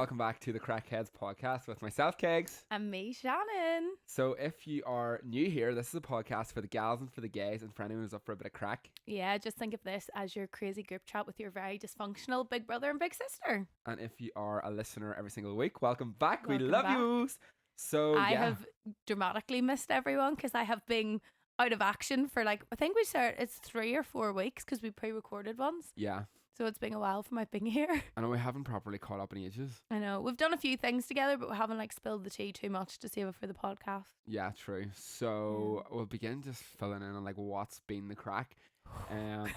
welcome back to the Crackheads podcast with myself, Kegs. And me, Shannon. So if you are new here, this is a podcast for the gals and for the gays and for anyone who's up for a bit of crack. Yeah, just think of this as your crazy group chat with your very dysfunctional big brother and big sister. And if you are a listener every single week, welcome back. Welcome we love back. you. So I have dramatically missed everyone because I have been out of action for I think it's 3 or 4 weeks because we pre-recorded ones. Yeah. So it's been a while for my being here. I know we haven't properly caught up in ages. I know. We've done a few things together, but we haven't spilled the tea too much to save it for the podcast. Yeah, true. So we'll begin just filling in on what's been the crack.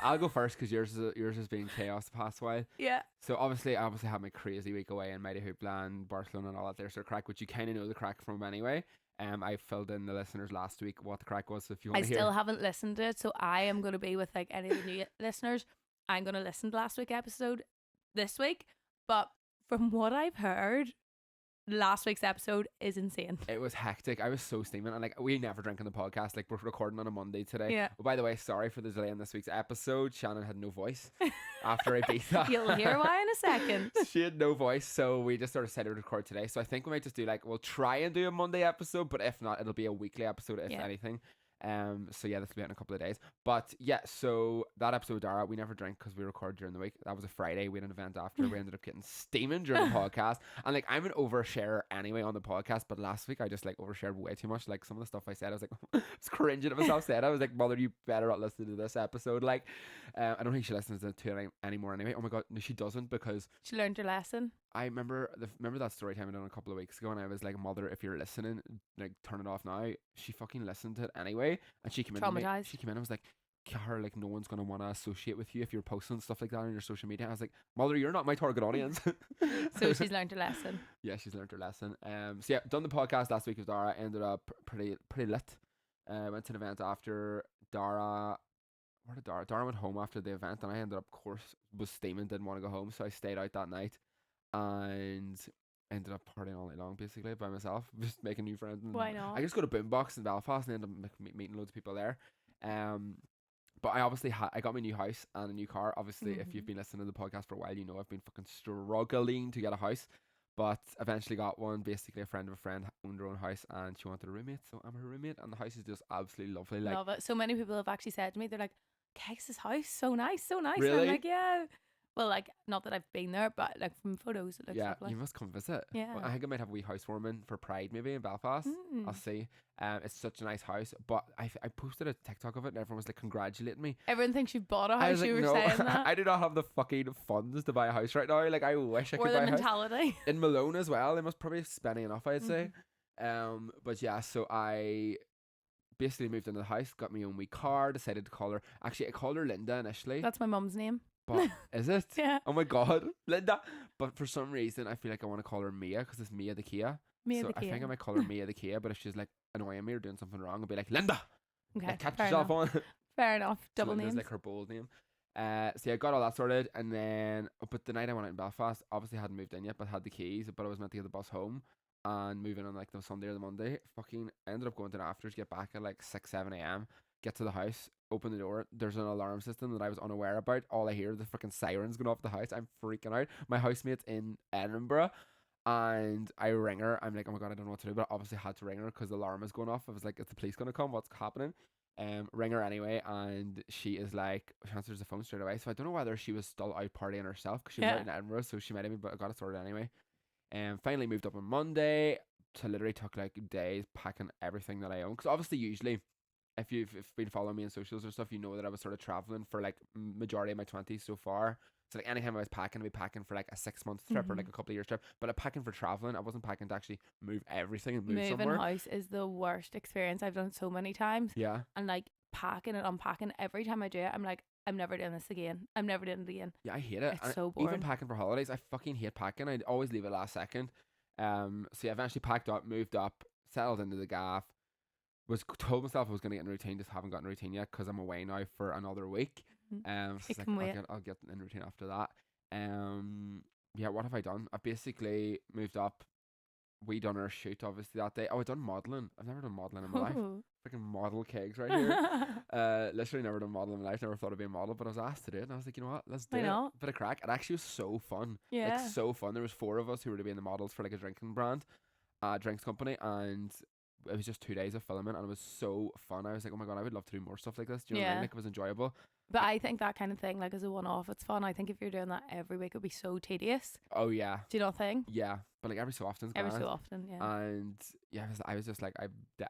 I'll go first because yours has been chaos the past while. Yeah. So I obviously had my crazy week away in Mighty Hoopland, Barcelona and all that there sort of crack, which you kind of know the crack from anyway. I filled in the listeners last week what the crack was, so if you want to hear. I still haven't listened to it, so I am going to be with any of the new listeners. I'm going to listen to last week's episode this week, but from what I've heard, last week's episode is insane. It was hectic. I was so steaming, and we never drink on the podcast. We're recording on a Monday today. Yeah. Oh, by the way, sorry for the delay in this week's episode. Shannon had no voice after Ibiza. You'll hear why in a second. She had no voice, so we just sort of said to record today. So I think we might just do we'll try and do a Monday episode, but if not, it'll be a weekly episode if anything. So yeah, this will be out in a couple of days. But yeah, so that episode with Dara, we never drank because we record during the week. That was a Friday. We had an event after. We ended up getting steaming during the podcast. And I'm an oversharer anyway on the podcast, but last week I just overshared way too much. Some of the stuff I said, I was I was cringing at myself. I was mother, you better not listen to this episode. I don't think she listens to it anymore anyway. Oh my god, no, she doesn't, because she learned her lesson. I remember that story time I done a couple of weeks ago, and I was mother, if you're listening, turn it off now. She fucking listened to it anyway, and she came in. Traumatized. She came in and was like, Cara, no one's gonna want to associate with you if you're posting stuff like that on your social media. I was like, mother, you're not my target audience. So she's learned her lesson. Yeah, she's learned her lesson. So yeah, done the podcast last week with Dara. Ended up pretty lit. Went to an event after Dara. Where did Dara went home after the event, and I ended up, of course, was steaming, didn't want to go home, so I stayed out that night and ended up partying all night long, basically, by myself, just making new friends. Why not? I just go to Boombox in Belfast and ended up meeting loads of people there. But I obviously I got my new house and a new car. Obviously, if you've been listening to the podcast for a while, you know I've been fucking struggling to get a house, but eventually got one. Basically, a friend of a friend owned her own house and she wanted a roommate, so I'm her roommate, and the house is just absolutely lovely. Love it. So many people have actually said to me, they're like, Kegs' house, so nice, so nice. Really? And I'm like, yeah. Well, not that I've been there, but from photos it looks lovely. You must come visit. Yeah. Well, I think I might have a wee housewarming for Pride maybe in Belfast. I'll see. It's such a nice house, but I posted a TikTok of it and everyone was congratulating me. Everyone thinks you've bought a house. You were no, saying that. I do not have the fucking funds to buy a house right now. I wish I could buy a house. Or the mentality. In Malone as well. They must probably be spending enough, I'd say. But yeah, so I basically moved into the house, got my own wee car, decided to call her. Actually, I called her Linda initially. That's my mum's name. But is it? Yeah. Oh my god, Linda. But for some reason, I feel I want to call her Mia because it's Mia the Kia. Mia the Kia. I think I might call her Mia the Kia. But if she's annoying me or doing something wrong, I'll be like, Linda. Okay. Catch fair yourself enough. on. Fair enough. Double Linda's names. her bold name. So yeah, I got all that sorted, and then but the night I went out in Belfast, obviously hadn't moved in yet, but had the keys. But I was meant to get the bus home and move in on the Sunday or the Monday. Fucking ended up going to the afters, get back at 6-7 a.m. Get to the house, open the door. There's an alarm system that I was unaware about. All I hear is the fucking sirens going off the house. I'm freaking out. My housemate's in Edinburgh, and I ring her. I'm like, oh my god, I don't know what to do, but I obviously had to ring her because the alarm is going off. I was like, is the police gonna come? What's happening? Ring her anyway, and she is she answers the phone straight away. So I don't know whether she was still out partying herself because she was out in Edinburgh, so she might have been, but I got it sorted anyway. Finally moved up on Monday. So literally took days packing everything that I own, because obviously usually, if you've been following me on socials or stuff, you know that I was sort of traveling for majority of my 20s so far. So anytime I was packing, I'd be packing for a 6-month trip or a couple of years trip. But I'm packing for traveling. I wasn't packing to actually move everything and move Moving somewhere. house is the worst experience. I've done it so many times. Yeah. And packing and unpacking, every time I do it, I'm like, I'm never doing this again. I'm never doing it again. Yeah, I hate it. It's so boring. Even packing for holidays, I fucking hate packing. I always leave it last second. So yeah, eventually packed up, moved up, settled into the gaff. Told myself I was going to get in routine, just haven't gotten routine yet because I'm away now for another week. So I'll get in routine after that. Yeah, what have I done? I've basically moved up, we done our shoot obviously that day. Oh, I done modelling. I've never done modelling in my life. Ooh. Freaking model Kegs right here. Literally never done modelling in my life. Never thought I'd be a model, but I was asked to do it, and I was like, you know what? Let's do Why it. not? Bit of crack. It actually was so fun. Yeah. Like so fun. There was 4 of us who were to be in the models for like a drinking brand, drinks company, and it was just 2 days of filming, and it was so fun. I was like, oh my god, I would love to do more stuff like this. Do you know what I mean? Yeah. Like it was enjoyable. But I think that kind of thing, like as a one-off, it's fun. I think if you're doing that every week, it would be so tedious. Oh yeah, Do you not think? yeah. But like every so often, Every so often, yeah. And yeah, I was just like,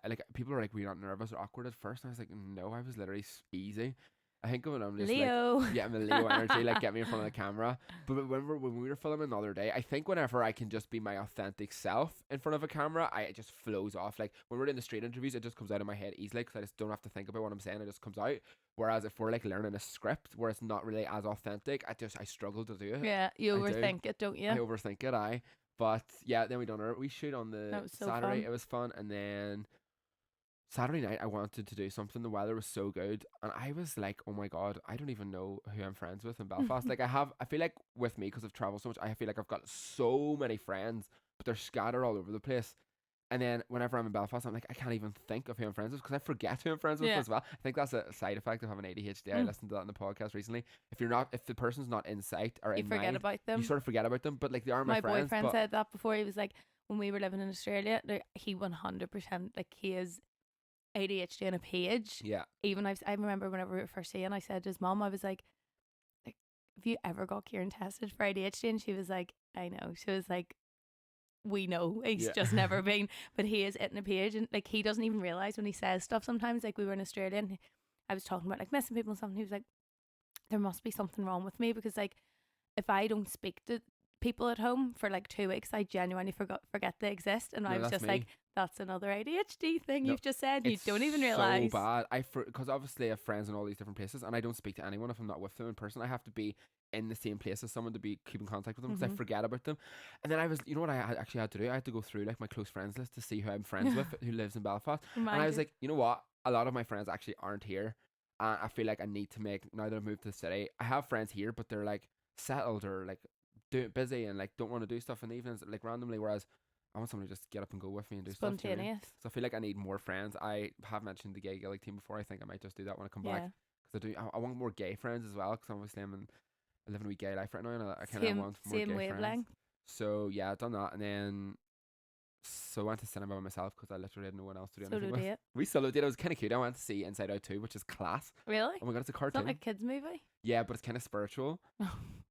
like people were like, were you not nervous or awkward at first? And I was like, no, I was literally easy. I think when I'm just Leo. like, yeah, I'm a Leo energy, like get me in front of the camera. But when we were filming the other day, I think whenever I can just be my authentic self in front of a camera, it just flows off. Like when we're in the street interviews, it just comes out of my head easily because I just don't have to think about what I'm saying. It just comes out. Whereas if we're like learning a script where it's not really as authentic, I struggle to do it. Yeah, you overthink it, don't you? I overthink it. But yeah, then we shoot on the So Saturday. fun. It was fun, and then Saturday night I wanted to do something. The weather was so good, and I was like, oh my god, I don't even know who I'm friends with in Belfast. Like I feel like with me, because I've traveled so much, I feel like I've got so many friends, but they're scattered all over the place. And then whenever I'm in Belfast, I'm like, I can't even think of who I'm friends with because I forget who I'm friends with Yeah. as well. I think that's a side effect of having ADHD. I listened to that in the podcast recently. If the person's not in sight or You in forget mind, about them. you sort of forget about them. But like they are my friends. boyfriend but said that before. He was like, when we were living in Australia, he 100%, like he is ADHD on a page. yeah, Even I remember whenever we were first seeing, I said to his mom, I was like, have you ever got Kieran tested for ADHD? And she was like, I know. She was like, we know he's Yeah. just never been, but he is hitting a page, and like he doesn't even realize when he says stuff sometimes. Like we were in Australia and I was talking about like missing people and something. He was like, there must be something wrong with me because like if I don't speak to people at home for like 2 weeks, I genuinely forget they exist. And I No, was that's just me. like, that's another ADHD thing No, you've just said. You it's don't even realize. so bad. Because obviously I have friends in all these different places, and I don't speak to anyone if I'm not with them in person. I have to be in the same place as someone to be keeping contact with them because I forget about them. And then you know what actually had to do? I had to go through like my close friends list to see who I'm friends with who lives in Belfast. And I was like, you know what? A lot of my friends actually aren't here. And I feel like I need to now that I've moved to the city, I have friends here, but they're like settled or like busy and like don't want to do stuff in the evenings like randomly. Whereas I want somebody to just get up and go with me and do stuff. Do you know what I mean? Spontaneous. So I feel like I need more friends. I have mentioned the gay Gaelic team before. I think I might just do that when I come back because I want more gay friends as well. Because obviously I live in a wee gay life right now, and I kind of want more same gay wavelength. friends. So yeah, I done that, and then I went to cinema by myself because I literally had no one else to do anything with. it. We solo did. It was kind of cute. I went to see Inside Out 2, which is class. Really? Oh my god, it's a It's cartoon. not a kids movie. Yeah, but it's kind of spiritual.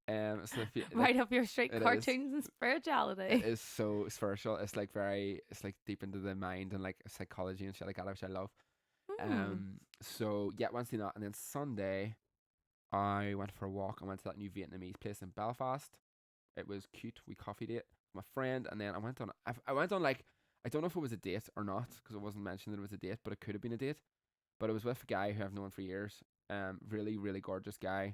So if you, Right up your street, it is. cartoons and spirituality. it is so spiritual. It's like it's like deep into the mind and like psychology and shit like that, which I love. So yeah, Wednesday night, and then Sunday, I went for a walk. I went to that new Vietnamese place in Belfast. It was cute. We coffeed it, my friend, and then I went on like, I don't know if it was a date or not because it wasn't mentioned that it was a date, but it could have been a date. But it was with a guy who I've known for years. Really, really gorgeous guy,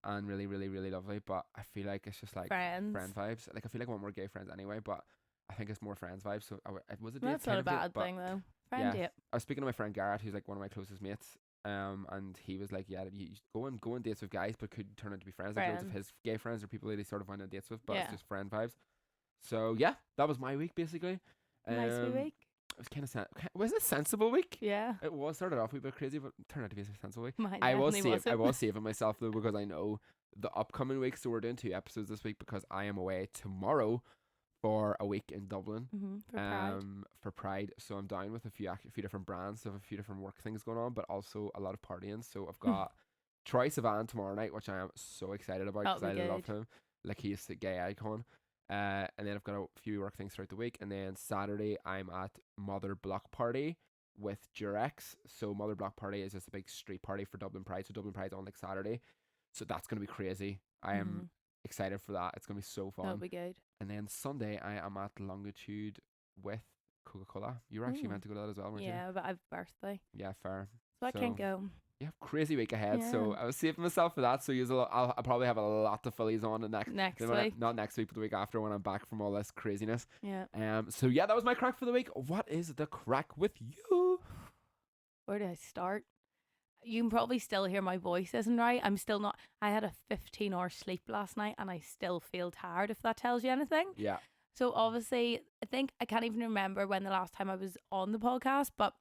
and really, really, really lovely. But I feel like it's just like Friends. friend vibes. Like I feel like I want more gay friends anyway, but I think it's more friends vibes. So it was a date. That's not kind a of date, bad but thing though. Friend date. I was speaking to my friend Garrett, who's like one of my closest mates. And he was like, yeah, you go on dates with guys, but could turn out to be friends. Like loads of his gay friends or people that he sort of went on dates with, but it's just friend vibes. So yeah, that was my week basically. Nice wee week. It was kind of was it a sensible week? Yeah. It was started off a wee bit crazy, but turned out to be a sensible week. Mine I was definitely wasn't. I was saving myself though because I know the upcoming week. So we're doing 2 episodes this week because I am away tomorrow for a week in Dublin. For Pride. For Pride. So I'm down with a few different brands, so I have a few different work things going on, but also a lot of partying. So I've got Troy Sivan tomorrow night, which I am so excited about because I love him. Like he's the gay icon. And then I've got a few work things throughout the week, and then Saturday I'm at Mother Block Party with Durex. So Mother Block Party is just a big street party for Dublin Pride. So Dublin Pride's on like Saturday, so that's gonna be crazy. I am excited for that. It's gonna be so fun. That'll be good. And then Sunday I am at Longitude with Coca-Cola. You were actually meant to go to that as well, weren't you? Yeah, but I've birthday, Yeah, fair. so I can't go. Yeah, crazy week ahead. So Yeah. I was saving myself for that. So I'll probably have a lot of fillies on Next when week. not next week, but the week after when I'm back from all this craziness. Yeah. So yeah, that was my crack for the week. What is the crack with you? Where do I start? You can probably still hear my voice isn't right. I'm still not. I had a 15-hour sleep last night and I still feel tired, if that tells you anything. Yeah. So obviously, I think I can't even remember when the last time I was on the podcast, but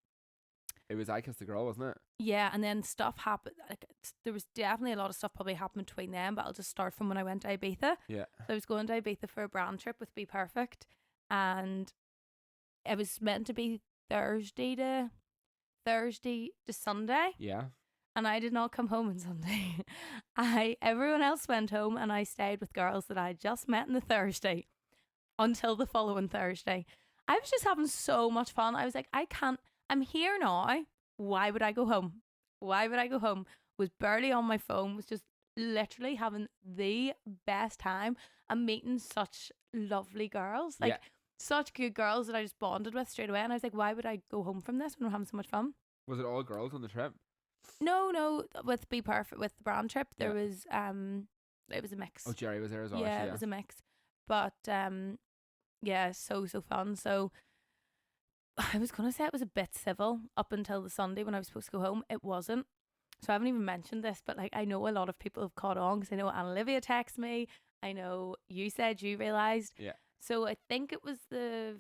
It was I Kissed the Girl, wasn't it? yeah, and then stuff happened. Like there was definitely a lot of stuff probably happened between them, but I'll just start from when I went to Ibiza. Yeah. So I was going to Ibiza for a brand trip with Be Perfect, and it was meant to be Thursday to Sunday, Yeah. and I did not come home on Sunday. Everyone else went home, and I stayed with girls that I just met on the Thursday until the following Thursday. I was just having so much fun. I was like, I'm here now. Why would I go home? Why would I go home? Was barely on my phone, was just literally having the best time and meeting such lovely girls. Like, Yeah. such good girls that I just bonded with straight away. And I was like, why would I go home from this when I'm having so much fun? Was it all girls on the trip? No, with Be Perfect, with the brand trip, there Yeah. was it was a mix. Oh, Jerry was there as well. Yeah, actually, it was a mix. But yeah, so fun. So I was gonna say it was a bit civil up until the Sunday when I was supposed to go home. It wasn't. So I haven't even mentioned this, but like I know a lot of people have caught on because I know Anne Olivia texted me. I know you said you realised. Yeah. So I think it was the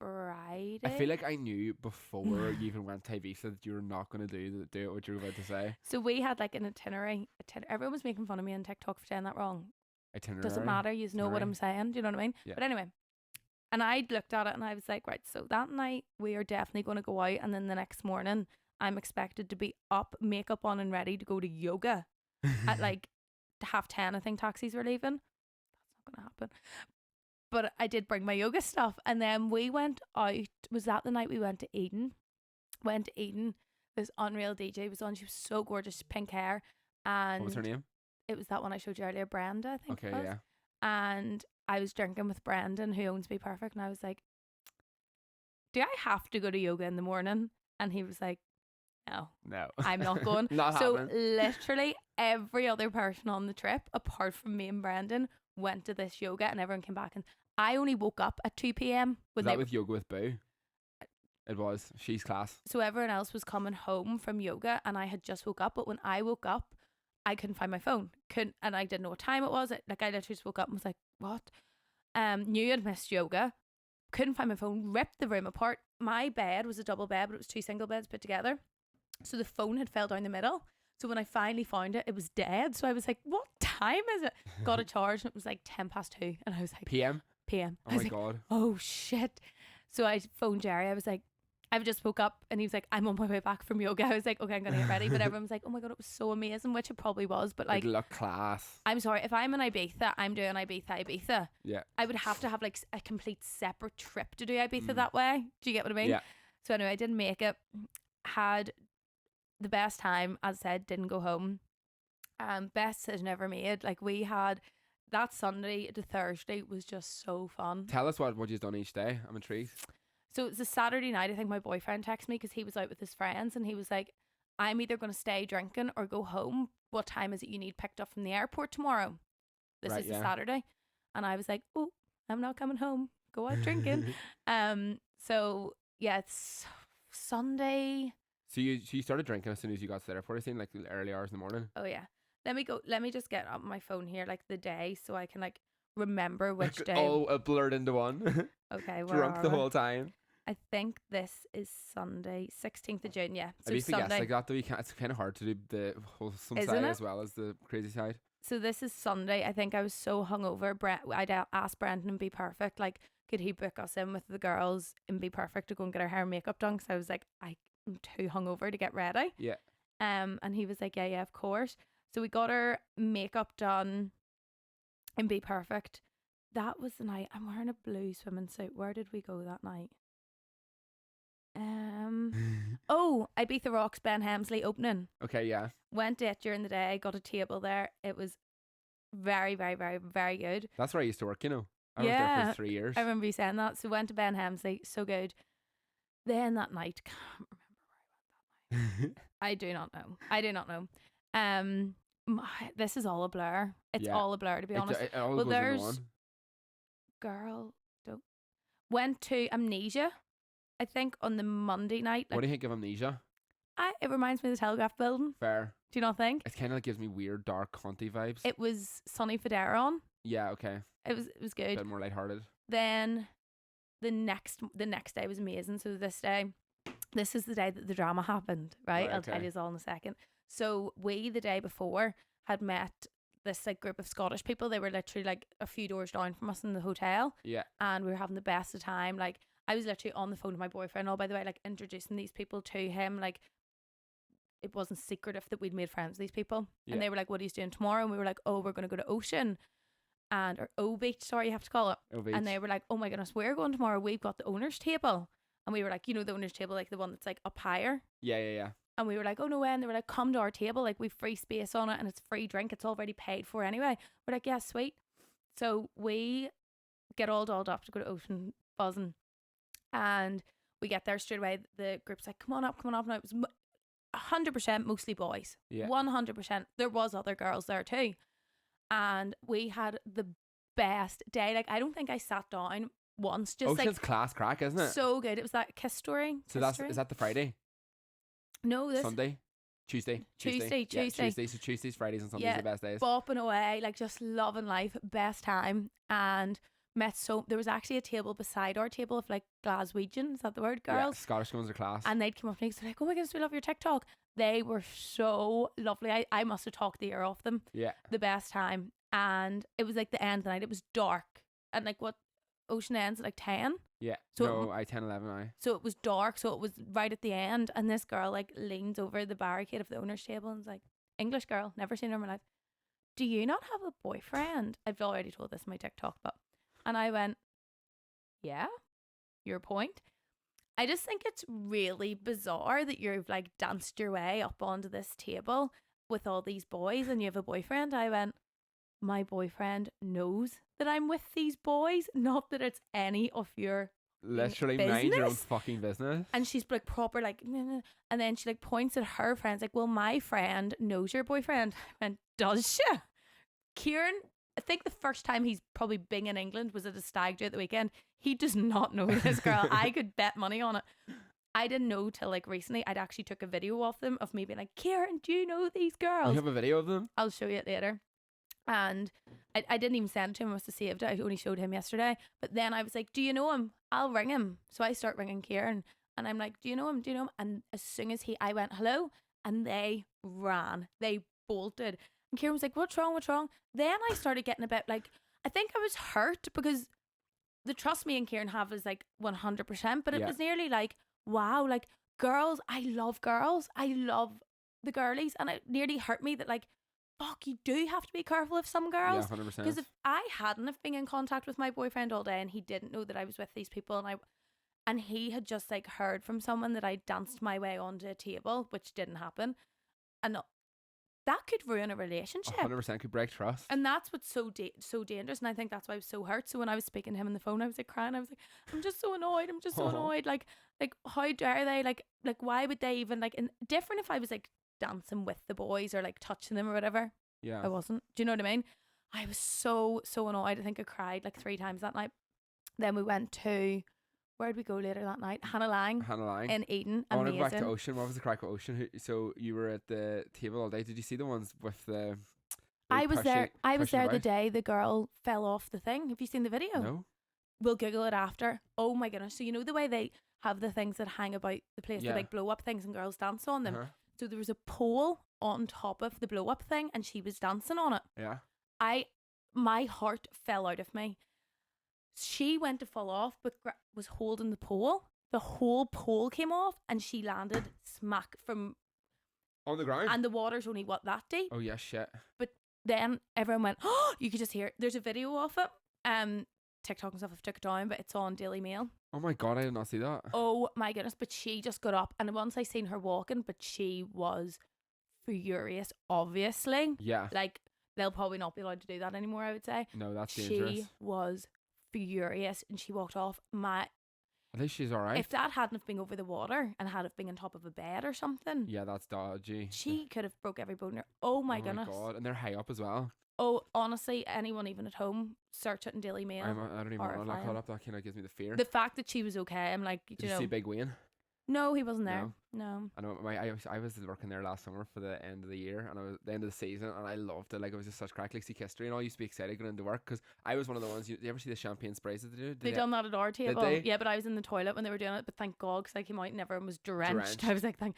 Friday. I feel like I knew before you even went to Ibiza that you were not going to do it what you were about to say. So we had like an itinerary. Everyone was making fun of me on TikTok for saying that wrong. Itinerary. Doesn't matter. You know what I'm saying. Do you know what I mean? Yeah. But anyway. And I looked at it and I was like, right, so that night we are definitely going to go out. And then the next morning I'm expected to be up, makeup on and ready to go to yoga at like 10:30. I think taxis were leaving. That's not going to happen. But I did bring my yoga stuff. And then we went out. Was that the night we went to Eden? Went to Eden. This unreal DJ was on. She was so gorgeous, pink hair. And what was her name? It was that one I showed you earlier, Brenda, I think. Okay, yeah. And I was drinking with Brendan, who owns Be Perfect, and I was like, do I have to go to yoga in the morning? And he was like, no, I'm not going. Not so happening. literally every other person on the trip, apart from me and Brendan, went to this yoga, and everyone came back. And I only woke up at 2 p.m. Was that with Yoga with Boo? It was. She's class. So everyone else was coming home from yoga, and I had just woke up. But when I woke up, I couldn't find my phone. And I didn't know what time it was. I literally just woke up and was like, what? Knew I'd missed yoga. Couldn't find my phone. Ripped the room apart. My bed was a double bed, but it was 2 single beds put together. So the phone had fell down the middle. So when I finally found it, it was dead. So I was like, what time is it? Got a charge and it was like 2:10. And I was like, PM? PM. Oh my God. Oh shit. So I phoned Jerry. I was like, I've just woke up, and he was like, I'm on my way back from yoga. I was like, okay, I'm going to get ready. But everyone was like, oh my God, it was so amazing, which it probably was. But like, look class. I'm sorry, if I'm in Ibiza, I'm doing Ibiza. Yeah. I would have to have like a complete separate trip to do Ibiza that way. Do you get what I mean? Yeah. So anyway, I didn't make it. Had the best time, as I said, didn't go home. Best decision ever made. Like we had that Sunday to Thursday was just so fun. Tell us what you've done each day. I'm intrigued. So it was a Saturday night. I think my boyfriend texted me because he was out with his friends, and he was like, I'm either going to stay drinking or go home. What time is it you need picked up from the airport tomorrow? This Right, is yeah. a Saturday. And I was like, oh, I'm not coming home. Go out drinking. So yeah, it's Sunday. So you started drinking as soon as you got to the airport, I think, like the early hours in the morning. Oh yeah. Let me just get up my phone here, like the day, so I can like remember which day. All blurred into one. Okay, where Drunk are the we? whole time. I think this is Sunday, 16th of June. Yeah, so If you forget Sunday. like that, though, it's kind of hard to do the wholesome Isn't side it? as well as the crazy side. So this is Sunday. I think I was so hungover. I'd asked Brendan and Be Perfect, like, could he book us in with the girls and Be Perfect to go and get our hair and makeup done? Because I was like, I'm too hungover to get ready. Yeah. And he was like, yeah, of course. So we got our makeup done and Be Perfect. That was the night. I'm wearing a blue swimming suit. Where did we go that night? Oh, Ibiza Rocks, Ben Hemsley opening. Okay, yeah. Went to it during the day, got a table there. It was very, very, very, very good. That's where I used to work, you know. I worked there Yeah, for 3 years. I remember you saying that. So went to Ben Hemsley, so good. Then that night, can't remember where I went that night. I do not know. This is all a blur. It's Yeah. all a blur, to be honest. It all Well, goes into there's one. went to Amnesia, I think, on the Monday night. What Like, do you think of Amnesia? it reminds me of the Telegraph Building. Fair. Do you not think? It kind of gives me weird, dark, haunty vibes. It was Sonny Fodera on. Yeah, okay. It was A good. bit more lighthearted. Then the next day was amazing. So this is the day that the drama happened, right? I'll tell you all in a second. So we, the day before, had met this like group of Scottish people. They were literally like a few doors down from us in the hotel. Yeah. And we were having the best of time. Like, I was literally on the phone with my boyfriend, all by the way, like introducing these people to him. Like, it wasn't secretive that we'd made friends with these people. Yeah. And they were like, what are you doing tomorrow? And we were like, oh, we're going to go to Ocean. Or O Beach, sorry, you have to call it. O Beach. And they were like, oh my goodness, we're going tomorrow. We've got the owner's table. And we were like, you know, the owner's table, like the one that's like up higher. Yeah. And we were like, oh no way. And they were like, come to our table. Like, we've free space on it and it's free drink. It's already paid for anyway. We're like, yeah, sweet. So we get all dolled up to go to Ocean buzzing. And we get there straight away. The group's like, come on up. Now it was 100% mostly boys. Yeah. 100%. There was other girls there too. And we had the best day. Like, I don't think I sat down once. Just Ocean's like class crack, isn't it? so good. It was that kiss story. So is that the Friday? No, this Sunday? Tuesday. Tuesday. Yeah, Tuesday. So Tuesdays, Fridays and Sundays are the best days. Bopping away, like just loving life, best time. And there was actually a table beside our table of like Glaswegian, is that the word, girls? Yeah, Scottish ones are class. And they'd come up to me and say like, oh my goodness, we love your TikTok. They were so lovely. I must have talked the ear off them. Yeah. The best time. And it was like the end of the night. It was dark. And like what Ocean ends at like 10. Yeah. So I 10, 11 I. So it was dark. So it was right at the end. And this girl like leans over the barricade of the owner's table and is like, English girl, never seen her in my life. Do you not have a boyfriend? I've already told this in my TikTok, but. And I went, yeah, your point. I just think it's really bizarre that you've like danced your way up onto this table with all these boys and you have a boyfriend. I went, my boyfriend knows that I'm with these boys, not that it's any of your literally business. Mind your own fucking business. And she's like proper like, nah. And then she like points at her friends like, well, my friend knows your boyfriend. And does she? Kieran, I think the first time he's probably been in England was at a stag do at the weekend. He does not know this girl. I could bet money on it. I didn't know till like recently. I'd actually took a video of them of me being like, Kieran, do you know these girls? You have a video of them? I'll show you it later. And I didn't even send it to him. I must have saved it. I only showed him yesterday. But then I was like, do you know him? I'll ring him. So I start ringing Kieran. And I'm like, do you know him? Do you know him? And as soon as I went, hello. And they ran. They bolted. And Kieran was like, what's wrong? Then I started getting a bit like, I think I was hurt because the trust me and Kieran have is like 100%. But it was nearly like, wow, like girls, I love girls. I love the girlies. And it nearly hurt me that like, fuck, you do have to be careful of some girls. Yeah, 100%. Because if I hadn't have been in contact with my boyfriend all day and he didn't know that I was with these people and he had just like heard from someone that I danced my way onto a table, which didn't happen, and that could ruin a relationship. 100% could break trust. And that's what's so dangerous. And I think that's why I was so hurt. So when I was speaking to him on the phone, I was like crying. I was like, I'm just so annoyed. Like how dare they? Like why would they even like? And different if I was like dancing with the boys or like touching them or whatever. Yeah. I wasn't. Do you know what I mean? I was so annoyed. I think I cried like 3 times that night. Then we went to, where'd we go later that night? Hannah Lang. In Eden. I want to go back to Ocean. What was the crack with Ocean? So you were at the table all day. Did you see the ones with the... I was there the day the girl fell off the thing. Have you seen the video? No. We'll Google it after. Oh my goodness. So you know the way they have the things that hang about the place, the big blow up things and girls dance on them? So there was a pole on top of the blow up thing and she was dancing on it. Yeah. My heart fell out of me. She went to fall off but was holding the pole. The whole pole came off and she landed smack from... On the ground? And the water's only that deep. Oh yeah, shit. But then everyone went, oh, you could just hear it. There's a video of it. TikTok and stuff have took it down, but it's on Daily Mail. Oh my god, I did not see that. Oh my goodness, but she just got up and once I seen her walking, but she was furious, obviously. Yeah. Like, they'll probably not be allowed to do that anymore, I would say. No, that's dangerous. She was furious and she walked off. At least she's alright. If that hadn't have been over the water and had have been on top of a bed or something. Yeah, that's dodgy. She could have broke every bone in her. Oh my goodness. Oh my god, and they're high up as well. Oh, honestly, anyone even at home, search it in Daily Mail. I don't even want to look that up. That kind of gives me the fear. The fact that she was okay, I'm like, Did you see Big Wayne? No, he wasn't there. No. I know I was working there last summer for the end of the year, and I was the end of the season, and I loved it. Like, it was just such crack. Like, see history and all. I used to be excited going into work because I was one of the ones. You ever see the champagne sprays that they do? They done that at our table. they? Yeah, but I was in the toilet when they were doing it. But thank God, because I came out and everyone was drenched. I was like, thank.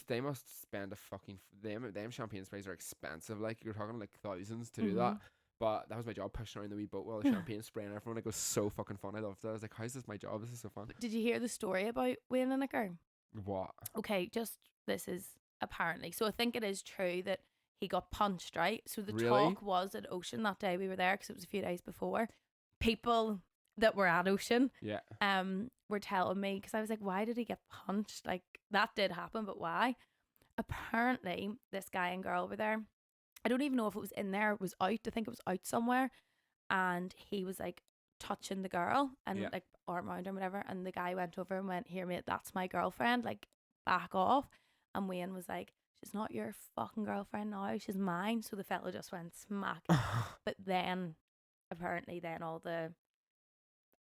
They must spend a fucking them champagne sprays are expensive. Like, you're talking like thousands to do that. But that was my job, pushing around the wee boat while the champagne spraying everyone. It was so fucking fun. I loved it. I was like, how is this my job? This is so fun. Did you hear the story about Wayne Lineker? What? Okay, this is apparently. So I think it is true that he got punched, right? So the Really? talk was at Ocean that day we were there because it was a few days before. People that were at Ocean were telling me, because I was like, why did he get punched? Like, that did happen, but why? Apparently, this guy and girl were there. I don't even know if it was in there, it was out. I think it was out somewhere. And he was like touching the girl and like arm around her and whatever. And the guy went over and went, here, mate, that's my girlfriend. Like, back off. And Wayne was like, she's not your fucking girlfriend now, she's mine. So the fella just went smack. But then, apparently, all the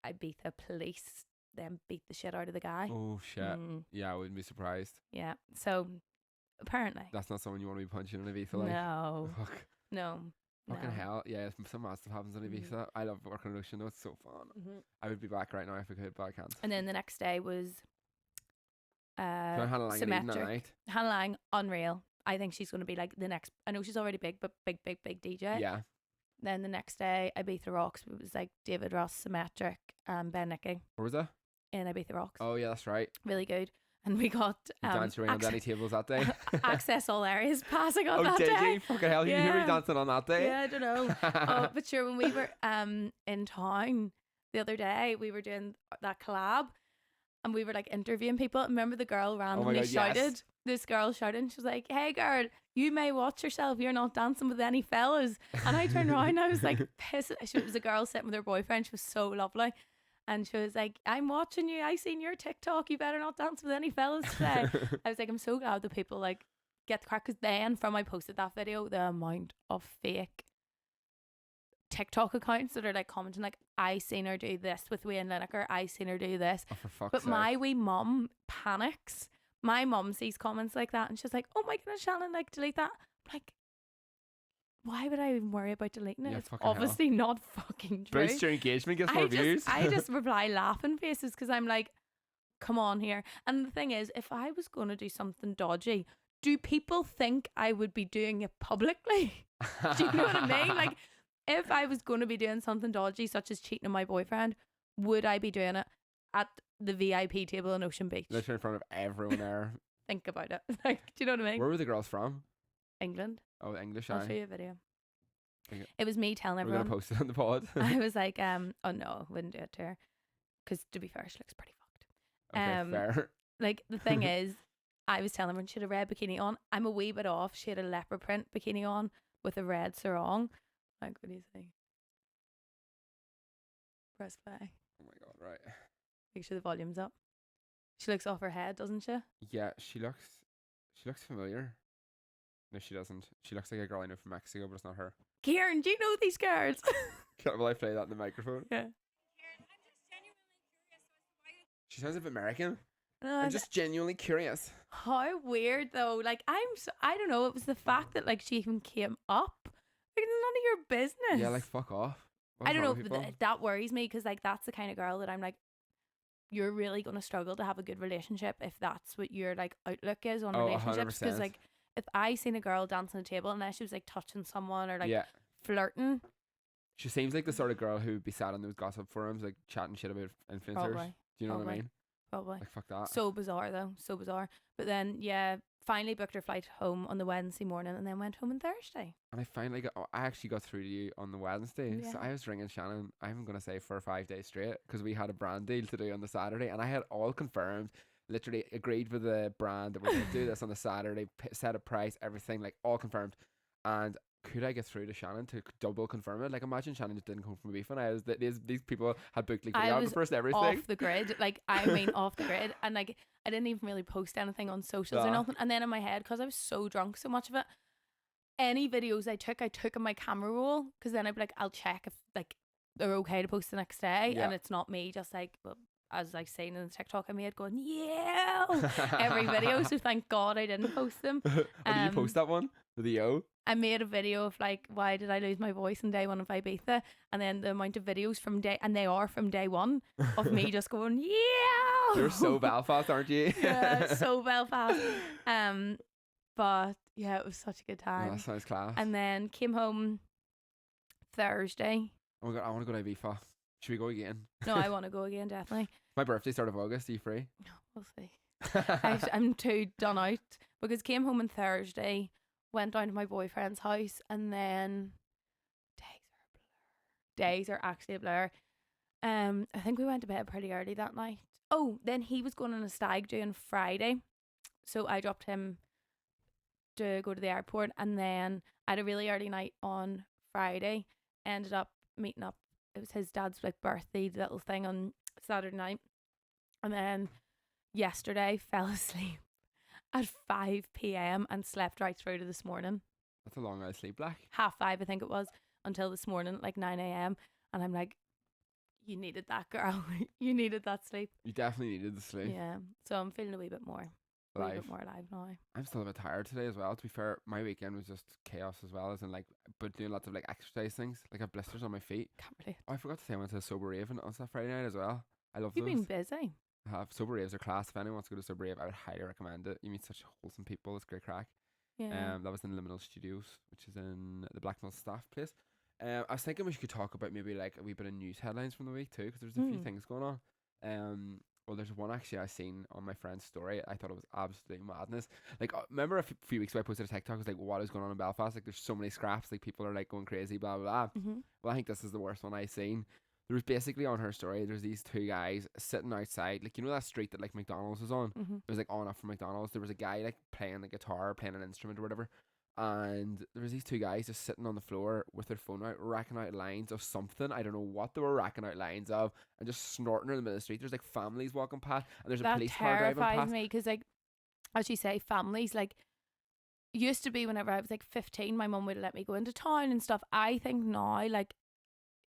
Ibiza police then beat the shit out of the guy. Oh, shit. Yeah, I wouldn't be surprised. Yeah. So, apparently. That's not someone you want to be punching in Ibiza, like. No. Fuck. No. Fucking hell. Yeah, some mad stuff happens in Ibiza. I love working on Ocean, though. It's so fun. I would be back right now if I could, but I can't. And then the next day was Hannah Lang Symmetric. Hannah Lang, unreal. I think she's going to be like the next. I know she's already big, but big DJ. Yeah. Then the next day, Ibiza Rocks. It was like David Ross, Symmetric, and Ben Nicky. Where was that? In Ibiza Rocks. Oh yeah, that's right. Really good. And we got danced around any tables that day. Access all areas passing on that day. day. Fucking hell, you were dancing on that day. Yeah, I don't know. But sure, when we were in town the other day, we were doing that collab, and we were like interviewing people. Remember the girl randomly shouted? Yes. This girl shouted, and she was like, "Hey girl, you may watch yourself. You're not dancing with any fellas." And I turned around, and I was like, pissed. It was a girl sitting with her boyfriend. She was so lovely. And she was like, I'm watching you. I seen your TikTok. You better not dance with any fellas today. I was like, I'm so glad that people like get the crack. Because then from I posted that video, the amount of fake TikTok accounts that are like commenting like, I seen her do this with Wayne Lineker. I seen her do this. Oh, for fuck's but sake. my wee mum panics. My mum sees comments like that and she's like, oh my goodness, Shannon, like delete that. I'm like, why would I even worry about deleting it? Yeah, it's obviously not fucking true. Boost your engagement, gets more views. I just reply laughing faces because I'm like, come on here. And the thing is, if I was going to do something dodgy, do people think I would be doing it publicly? Do you know what I mean? Like, if I was going to be doing something dodgy, such as cheating on my boyfriend, would I be doing it at the VIP table in Ocean Beach? Literally in front of everyone there. Think about it. Like, do you know what I mean? Where were the girls from? England. Oh, English. I'll show you a video. It was me telling everyone. We're gonna post it on the pod. I was like, oh no, I wouldn't do it to her, because to be fair, she looks pretty fucked. Okay, fair. Like, the thing is, I was telling everyone she had a red bikini on. I'm a wee bit off. She had a leopard print bikini on with a red sarong. Like, what do you think? Press play. Oh my god! Right. Make sure the volume's up. She looks off her head, doesn't she? Yeah, she looks familiar. No, she doesn't. She looks like a girl I know from Mexico, but it's not her. Kieran, do you know these girls? Will I play that in the microphone? Yeah. She sounds a bit American. I'm just genuinely curious. How weird though. Like, I don't know. It was the fact that like she even came up. Like, it's none of your business. Yeah, like fuck off. I don't know. That worries me because like that's the kind of girl that I'm like, you're really gonna struggle to have a good relationship if that's what your like outlook is on relationships. Because like, if I seen a girl dancing on a table unless she was like touching someone or like flirting. She seems like the sort of girl who would be sat on those gossip forums like chatting shit about influencers. Probably. Do you know what I mean? Probably. Like, fuck that. So bizarre though. So bizarre. But then finally booked her flight home on the Wednesday morning and then went home on Thursday. And I actually got through to you on the Wednesday. Yeah. So I was ringing Shannon, I'm going to say for 5 days straight, because we had a brand deal to do on the Saturday and I had all confirmed, literally agreed with the brand that we're going to do this on the Saturday, set a price, everything, like all confirmed. And could I get through to Shannon to double confirm it? Like, imagine Shannon just didn't come from Ibiza and these people had booked like videographers and everything. Off the grid. Like, I mean off the grid. And like, I didn't even really post anything on socials or nothing. And then in my head, because I was so drunk, so much of it, any videos I took on my camera roll, because then I'd be like, I'll check if like they're okay to post the next day and it's not me just like, well, as I seen in the TikTok I made, going yeah every video. So thank God I didn't post them. Did you post that one with the yo? I made a video of like, why did I lose my voice in day one of Ibiza, and then the amount of videos from day one of me just going yeah. You're so Belfast, aren't you? Yeah, so Belfast. But yeah, it was such a good Oh, time. that sounds class. And then came home Thursday. Oh my god, I want to go to Ibiza. Should we go again? No, I want to go again, definitely. My birthday start of August. Are you free? We'll see. I'm too done out because came home on Thursday, went down to my boyfriend's house, and then days are actually a blur. I think we went to bed pretty early that night. Oh, then he was going on a stag do on Friday, so I dropped him to go to the airport, and then I had a really early night on Friday. Ended up meeting up. It was his dad's like birthday little thing on Saturday night, and then yesterday fell asleep at 5 p.m. and slept right through to this morning. That's a long night of sleep, like 5:30 I think it was, until this morning at like 9 a.m. And I'm like, you needed that, girl. You needed that sleep. you definitely needed the sleep. Yeah. So I'm feeling a wee bit more Life. alive now. I'm still a bit tired today as well. To be fair, my weekend was just chaos as well, as in like, but doing lots of like exercise things. Like I have blisters on my feet. Can't relate. Oh, I forgot to say I went to a sober rave on that Friday night as well. I love You've those. been busy. I have sober raves are class. If anyone wants to go to sober rave, I would highly recommend it. You meet such wholesome people. It's great crack. Yeah. That was in Liminal Studios, which is in the Blackmill staff place. I was thinking we could talk about maybe like a wee bit of news headlines from the week too, because there's a few things going on. Well, there's one actually I seen on my friend's story. I thought it was absolute madness. Like, remember a few weeks ago I posted a TikTok. It was like, what is going on in Belfast? Like, there's so many scraps. Like, people are like going crazy, blah blah blah. Well, I think this is the worst one I seen. There was basically on her story, there's these two guys sitting outside, like, you know that street that like McDonald's is on? It was like on up from McDonald's. There was a guy like playing the guitar, playing an instrument or whatever, and there was these two guys just sitting on the floor with their phone out, racking out lines of something. I don't know what they were racking out lines of, and just snorting in the middle of the street. There's like families walking past, and there's a police car driving terrifies past. me because, like, as you say, families, like, used to be whenever I was like 15, my mum would let me go into town and stuff. I think now, like,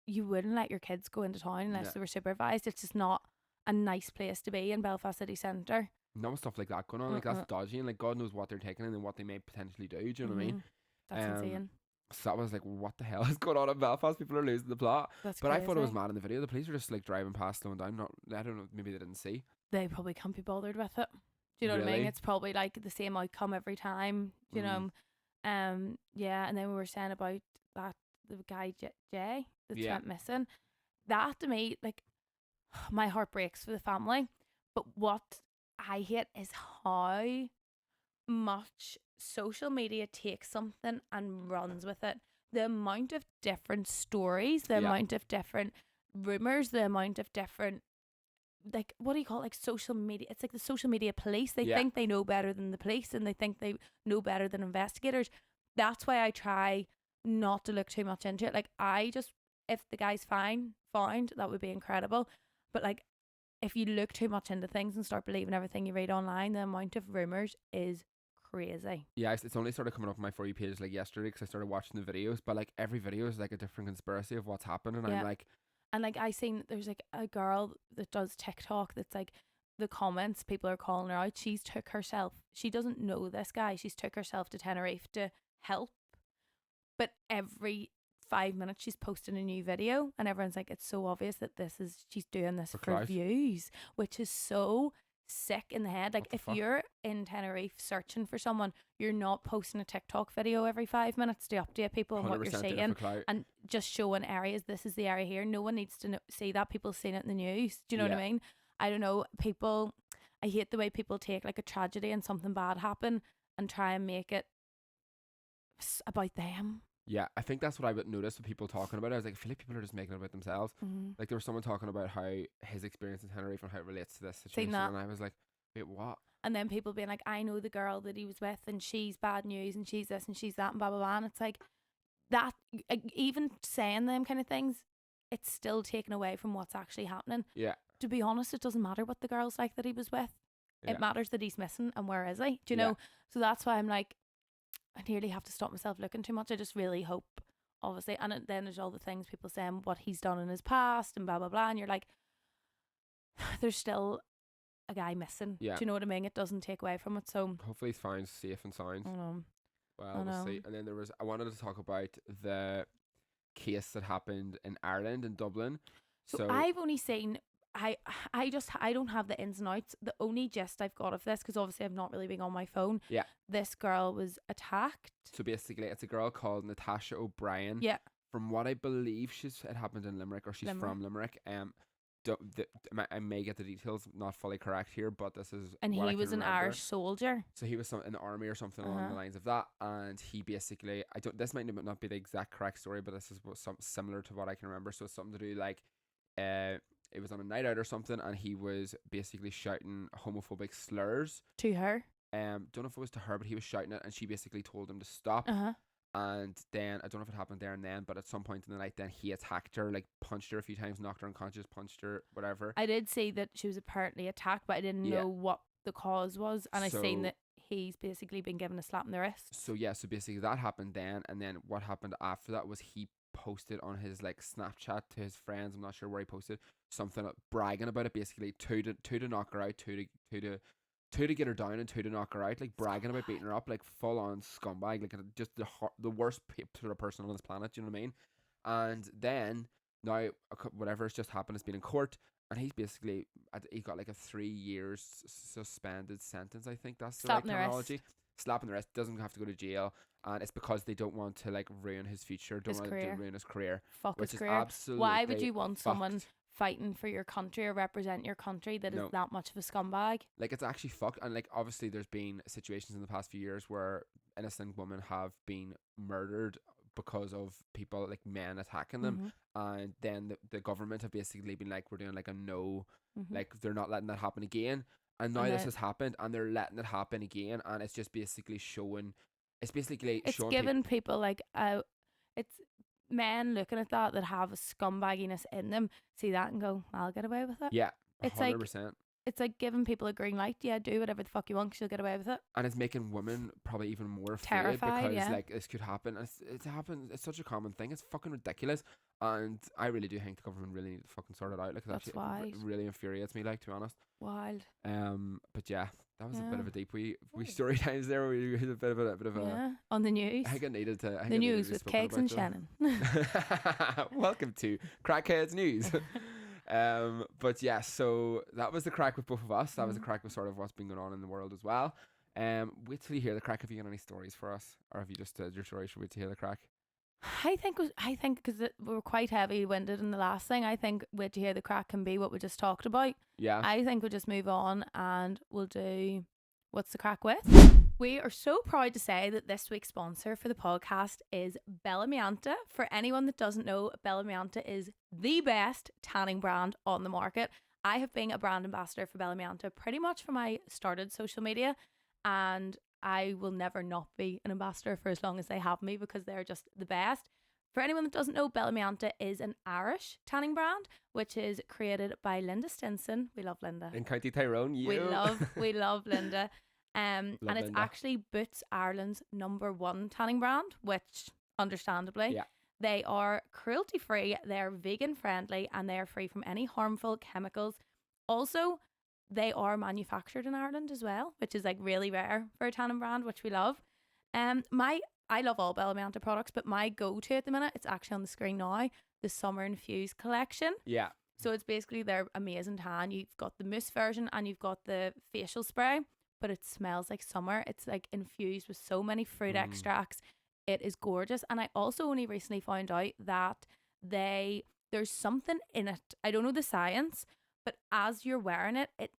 you wouldn't let your kids go into town unless they were supervised. It's just not a nice place to be in Belfast city centre. No stuff like that going on. Like, that's dodgy, and like God knows what they're taking and what they may potentially do. Do you know what I mean? That's insane. So that was like, what the hell is going on in Belfast? People are losing the plot. That's But crazy. I thought it was mad in the video. The police were just like driving past, slowing down. I don't know, maybe they didn't see. They probably can't be bothered with it. Do you know what I mean? Really? It's probably like the same outcome every time. Do you know? Yeah. And then we were saying about that the guy Jay that's went missing. That to me, like, my heart breaks for the family. But what I hate is how much social media takes something and runs with it. The amount of different stories, the amount of different rumors, the amount of different, like, what do you call it? Like, social media. It's like the social media police. They think they know better than the police, and they think they know better than investigators. That's why I try not to look too much into it. Like, I just, if the guy's found, that would be incredible. But like, if you look too much into things and start believing everything you read online, the amount of rumors is crazy. Yeah, it's only started coming up on my For You page like yesterday because I started watching the videos. But like, every video is like a different conspiracy of what's happened, and I'm like, and like, I seen there's like a girl that does TikTok that's like, the comments, people are calling her out. She's took herself. She doesn't know this guy. She's took herself to Tenerife to help. But every 5 minutes she's posting a new video, and everyone's like, it's so obvious that she's doing this for views, which is so sick in the head. Like, if you're in Tenerife searching for someone, you're not posting a TikTok video every 5 minutes to update people on what you're seeing and just showing areas. This is the area here. No one needs to see that. People seen it in the news. Do you know what I mean? I don't know. I hate the way people take like a tragedy and something bad happen and try and make it about them. Yeah, I think that's what I would notice with people talking about it. I was like, I feel like people are just making it about themselves. Like, there was someone talking about how his experience in Tenerife and how it relates to this situation, and I was like, wait, what? And then people being like, I know the girl that he was with, and she's bad news, and she's this and she's that, and blah blah blah. And it's like, that, even saying them kind of things, it's still taken away from what's actually happening. Yeah. To be honest, it doesn't matter what the girl's like that he was with. It matters that he's missing, and where is he? Do you know? So that's why I'm like, I nearly have to stop myself looking too much. I just really hope, obviously. And then there's all the things people saying, what he's done in his past and blah, blah, blah. And you're like, there's still a guy missing. Yeah. Do you know what I mean? It doesn't take away from it. So Hopefully he's fine, safe and sound. I know. Well, we'll see. And then I wanted to talk about the case that happened in Ireland, in Dublin. So I've only seen. I don't have the ins and outs. The only gist I've got of this, because obviously I've not really been on my phone. Yeah. This girl was attacked. So basically, it's a girl called Natasha O'Brien. Yeah. From what I believe, it happened in Limerick, or she's from Limerick. I may get the details not fully correct here, but this is. And he was an Irish soldier. So he was in the army or something along the lines of that, and he basically, this might not be the exact correct story, but this is similar to what I can remember. So it's something to do like, it was on a night out or something, and he was basically shouting homophobic slurs to her. Don't know if it was to her, but he was shouting it, and she basically told him to stop. And then I don't know if it happened there and then, but at some point in the night, then he attacked her, like punched her a few times, knocked her unconscious, punched her, whatever. I did see that she was apparently attacked, but I didn't know what the cause was, and I seen that he's basically been given a slap in the wrist. So basically that happened then, and then what happened after that was he posted on his like Snapchat to his friends. I'm not sure where he posted something bragging about it, basically two to knock her out, two to get her down, and two to knock her out, like bragging about beating her up, like full on scumbag, like just the worst sort of person on this planet. Do you know what I mean? And then now whatever's just happened has been in court, and he's basically he got like a 3 years suspended sentence. I think that's the right terminology. Slapping the wrist, doesn't have to go to jail, and it's because they don't want to like ruin his future, don't want to ruin his career. Fuck his career. Absolutely. Why would you want someone fighting for your country or represent your country that is that much of a scumbag? Like, it's actually fucked. And like, obviously there's been situations in the past few years where innocent women have been murdered because of people, like men attacking them, and then the government have basically been like, we're doing like a like they're not letting that happen again. And now this has happened, and they're letting it happen again, and it's just basically showing. It's showing giving people like it's men looking at that have a scumbagginess in them, see that and go, I'll get away with it. Yeah, 100%. It's like it's like giving people a green light. Yeah, do whatever the fuck you want, 'cause you'll get away with it. And it's making women probably even more afraid, terrified, because like this could happen. It's happened. It's such a common thing. It's fucking ridiculous. And I really do think the government really need to fucking sort it out. Like, that's why it really infuriates me. Like, to be honest. Wild. But yeah, that was a bit of a deep we story times there. We had a bit of a on the news. I think I needed to. The news with Kegs and Shannon. Welcome to Crackheads News. But yeah, so that was the crack with both of us. That was the crack with sort of what's been going on in the world as well. Wait till you hear the crack. Have you got any stories for us, or have you just your story? Should wait to hear the crack. I think because we were quite heavy-winded in the last thing. I think wait to hear the crack can be what we just talked about. Yeah. I think we'll just move on and we'll do what's the crack with. We are so proud to say that this week's sponsor for the podcast is Bellamianta. For anyone that doesn't know, Bellamianta is the best tanning brand on the market. I have been a brand ambassador for Bellamianta pretty much from I started social media, and I will never not be an ambassador for as long as they have me, because they're just the best. For anyone that doesn't know, Bellamianta is an Irish tanning brand, which is created by Linda Stinson. We love Linda. In County Tyrone, we love Linda. And it's actually Boots Ireland's #1 tanning brand, which understandably, they are cruelty free, they're vegan friendly, and they are free from any harmful chemicals. Also, they are manufactured in Ireland as well, which is like really rare for a tanning brand, which we love. I love all Bellamianta products, but my go-to at the minute, it's actually on the screen now, the Summer Infused collection. Yeah. So it's basically their amazing tan. You've got the mousse version and you've got the facial spray, but it smells like summer. It's like infused with so many fruit extracts. It is gorgeous. And I also only recently found out that there's something in it. I don't know the science, but as you're wearing it, it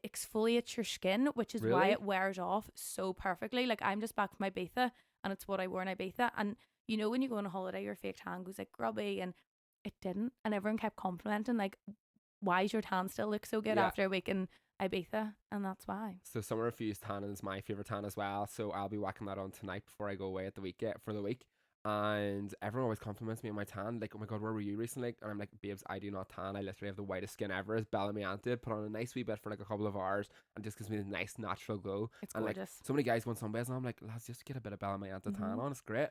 exfoliates your skin, which is why it wears off so perfectly. Like, I'm just back from Ibiza, and it's what I wore in Ibiza. And you know, when you go on a holiday, your fake tan goes like grubby, and it didn't. And everyone kept complimenting, like, why does your tan still look so good after a week in Ibiza? And that's why. So Summer Infused tan is my favourite tan as well. So I'll be whacking that on tonight before I go away for the week. And everyone always compliments me on my tan, like, oh my god, where were you recently? And I'm like, babes, I do not tan. I literally have the whitest skin ever. It's Bellamianta. Put on a nice wee bit for like a couple of hours, and just gives me a nice natural glow. It's and gorgeous. Like, so many guys want sunbaths, and I'm like, let's just get a bit of Bellamianta tan on. It's great.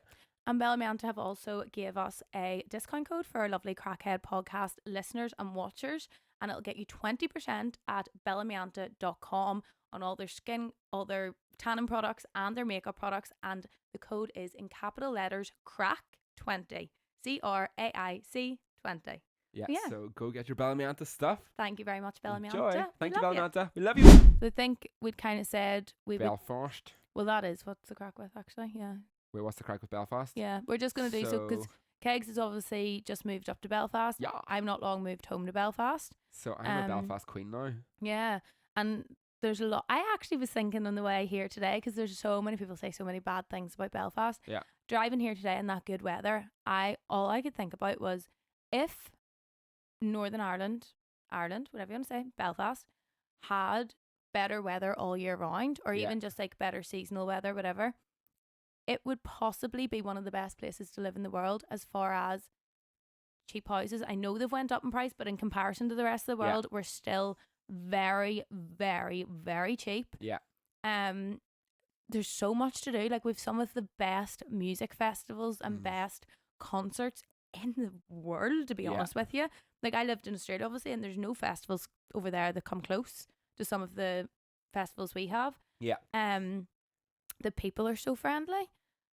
And Bellamianta have also gave us a discount code for our lovely Crackhead podcast listeners and watchers, and it'll get you 20% at bellamianta.com on all their skin, all their tanning products and their makeup products, and the code is in capital letters CRAIC20. CRAIC 20. Yeah, Yeah. so go get your Bellamianta stuff. Thank you very much, Bellamianta. Enjoy. Thank you, love you. Bellamianta. We love you. So I think we'd kind of said we would. Belfast. Well, that is what's the crack with, actually. Yeah. Wait, what's the crack with Belfast? Yeah. We're just going to do so because Kegs has obviously just moved up to Belfast. Yeah. I've not long moved home to Belfast. So I'm a Belfast queen now. Yeah. And there's a lot. I actually was thinking on the way here today, because there's so many people say so many bad things about Belfast. Yeah. Driving here today in that good weather, all I could think about was if Northern Ireland, whatever you want to say, Belfast, had better weather all year round, or even just like better seasonal weather, whatever, it would possibly be one of the best places to live in the world as far as cheap houses. I know they've went up in price, but in comparison to the rest of the world, we're still very, very, very cheap. Yeah. There's so much to do. Like, we've some of the best music festivals and best concerts in the world, to be honest with you. Like, I lived in Australia, obviously, and there's no festivals over there that come close to some of the festivals we have. Yeah. The people are so friendly.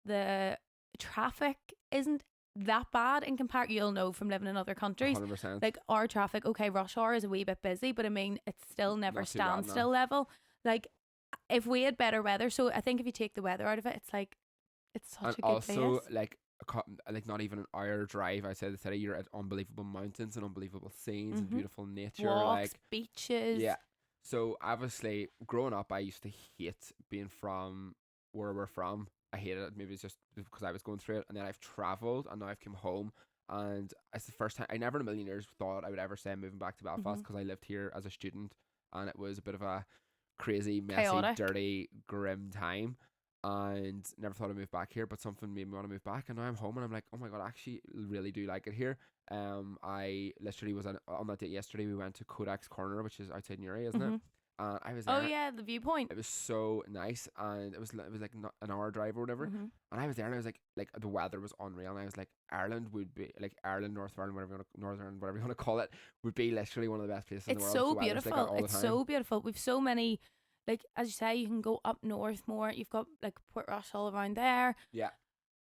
The traffic isn't that bad in comparison. You'll know from living in other countries. 100%. Like, our traffic, okay, rush hour is a wee bit busy, but I mean, it's still never Not too bad, standstill level. Like, if we had better weather, so I think if you take the weather out of it, it's like, it's such a good also, place. like not even an hour drive outside the city, you're at unbelievable mountains and unbelievable scenes and beautiful nature. Walks, beaches. Yeah. So obviously, growing up, I used to hate being from where we're from. I hated it. Maybe it's just because I was going through it, and then I've travelled, and now I've come home, and it's the first time I never in a million years thought I would ever say I'm moving back to Belfast, because I lived here as a student, and it was a bit of a crazy, messy, Chaotic, dirty, grim time, and never thought I'd move back here. But something made me want to move back, and now I'm home, and I'm like, oh my god, I actually really do like it here. I literally was on that date yesterday. We went to Kodak's Corner, which is outside Newry, isn't it? I was there. Oh yeah, the viewpoint. It was so nice, and it was like not an hour drive or whatever. And I was there, and I was like the weather was unreal, and I was like, Ireland would be like Ireland, North Ireland, Northern, whatever you want to call it, would be literally one of the best places in the world. It's so beautiful. It's so beautiful. We've so many, like, as you say, you can go up north more. You've got like Portrush all around there. Yeah.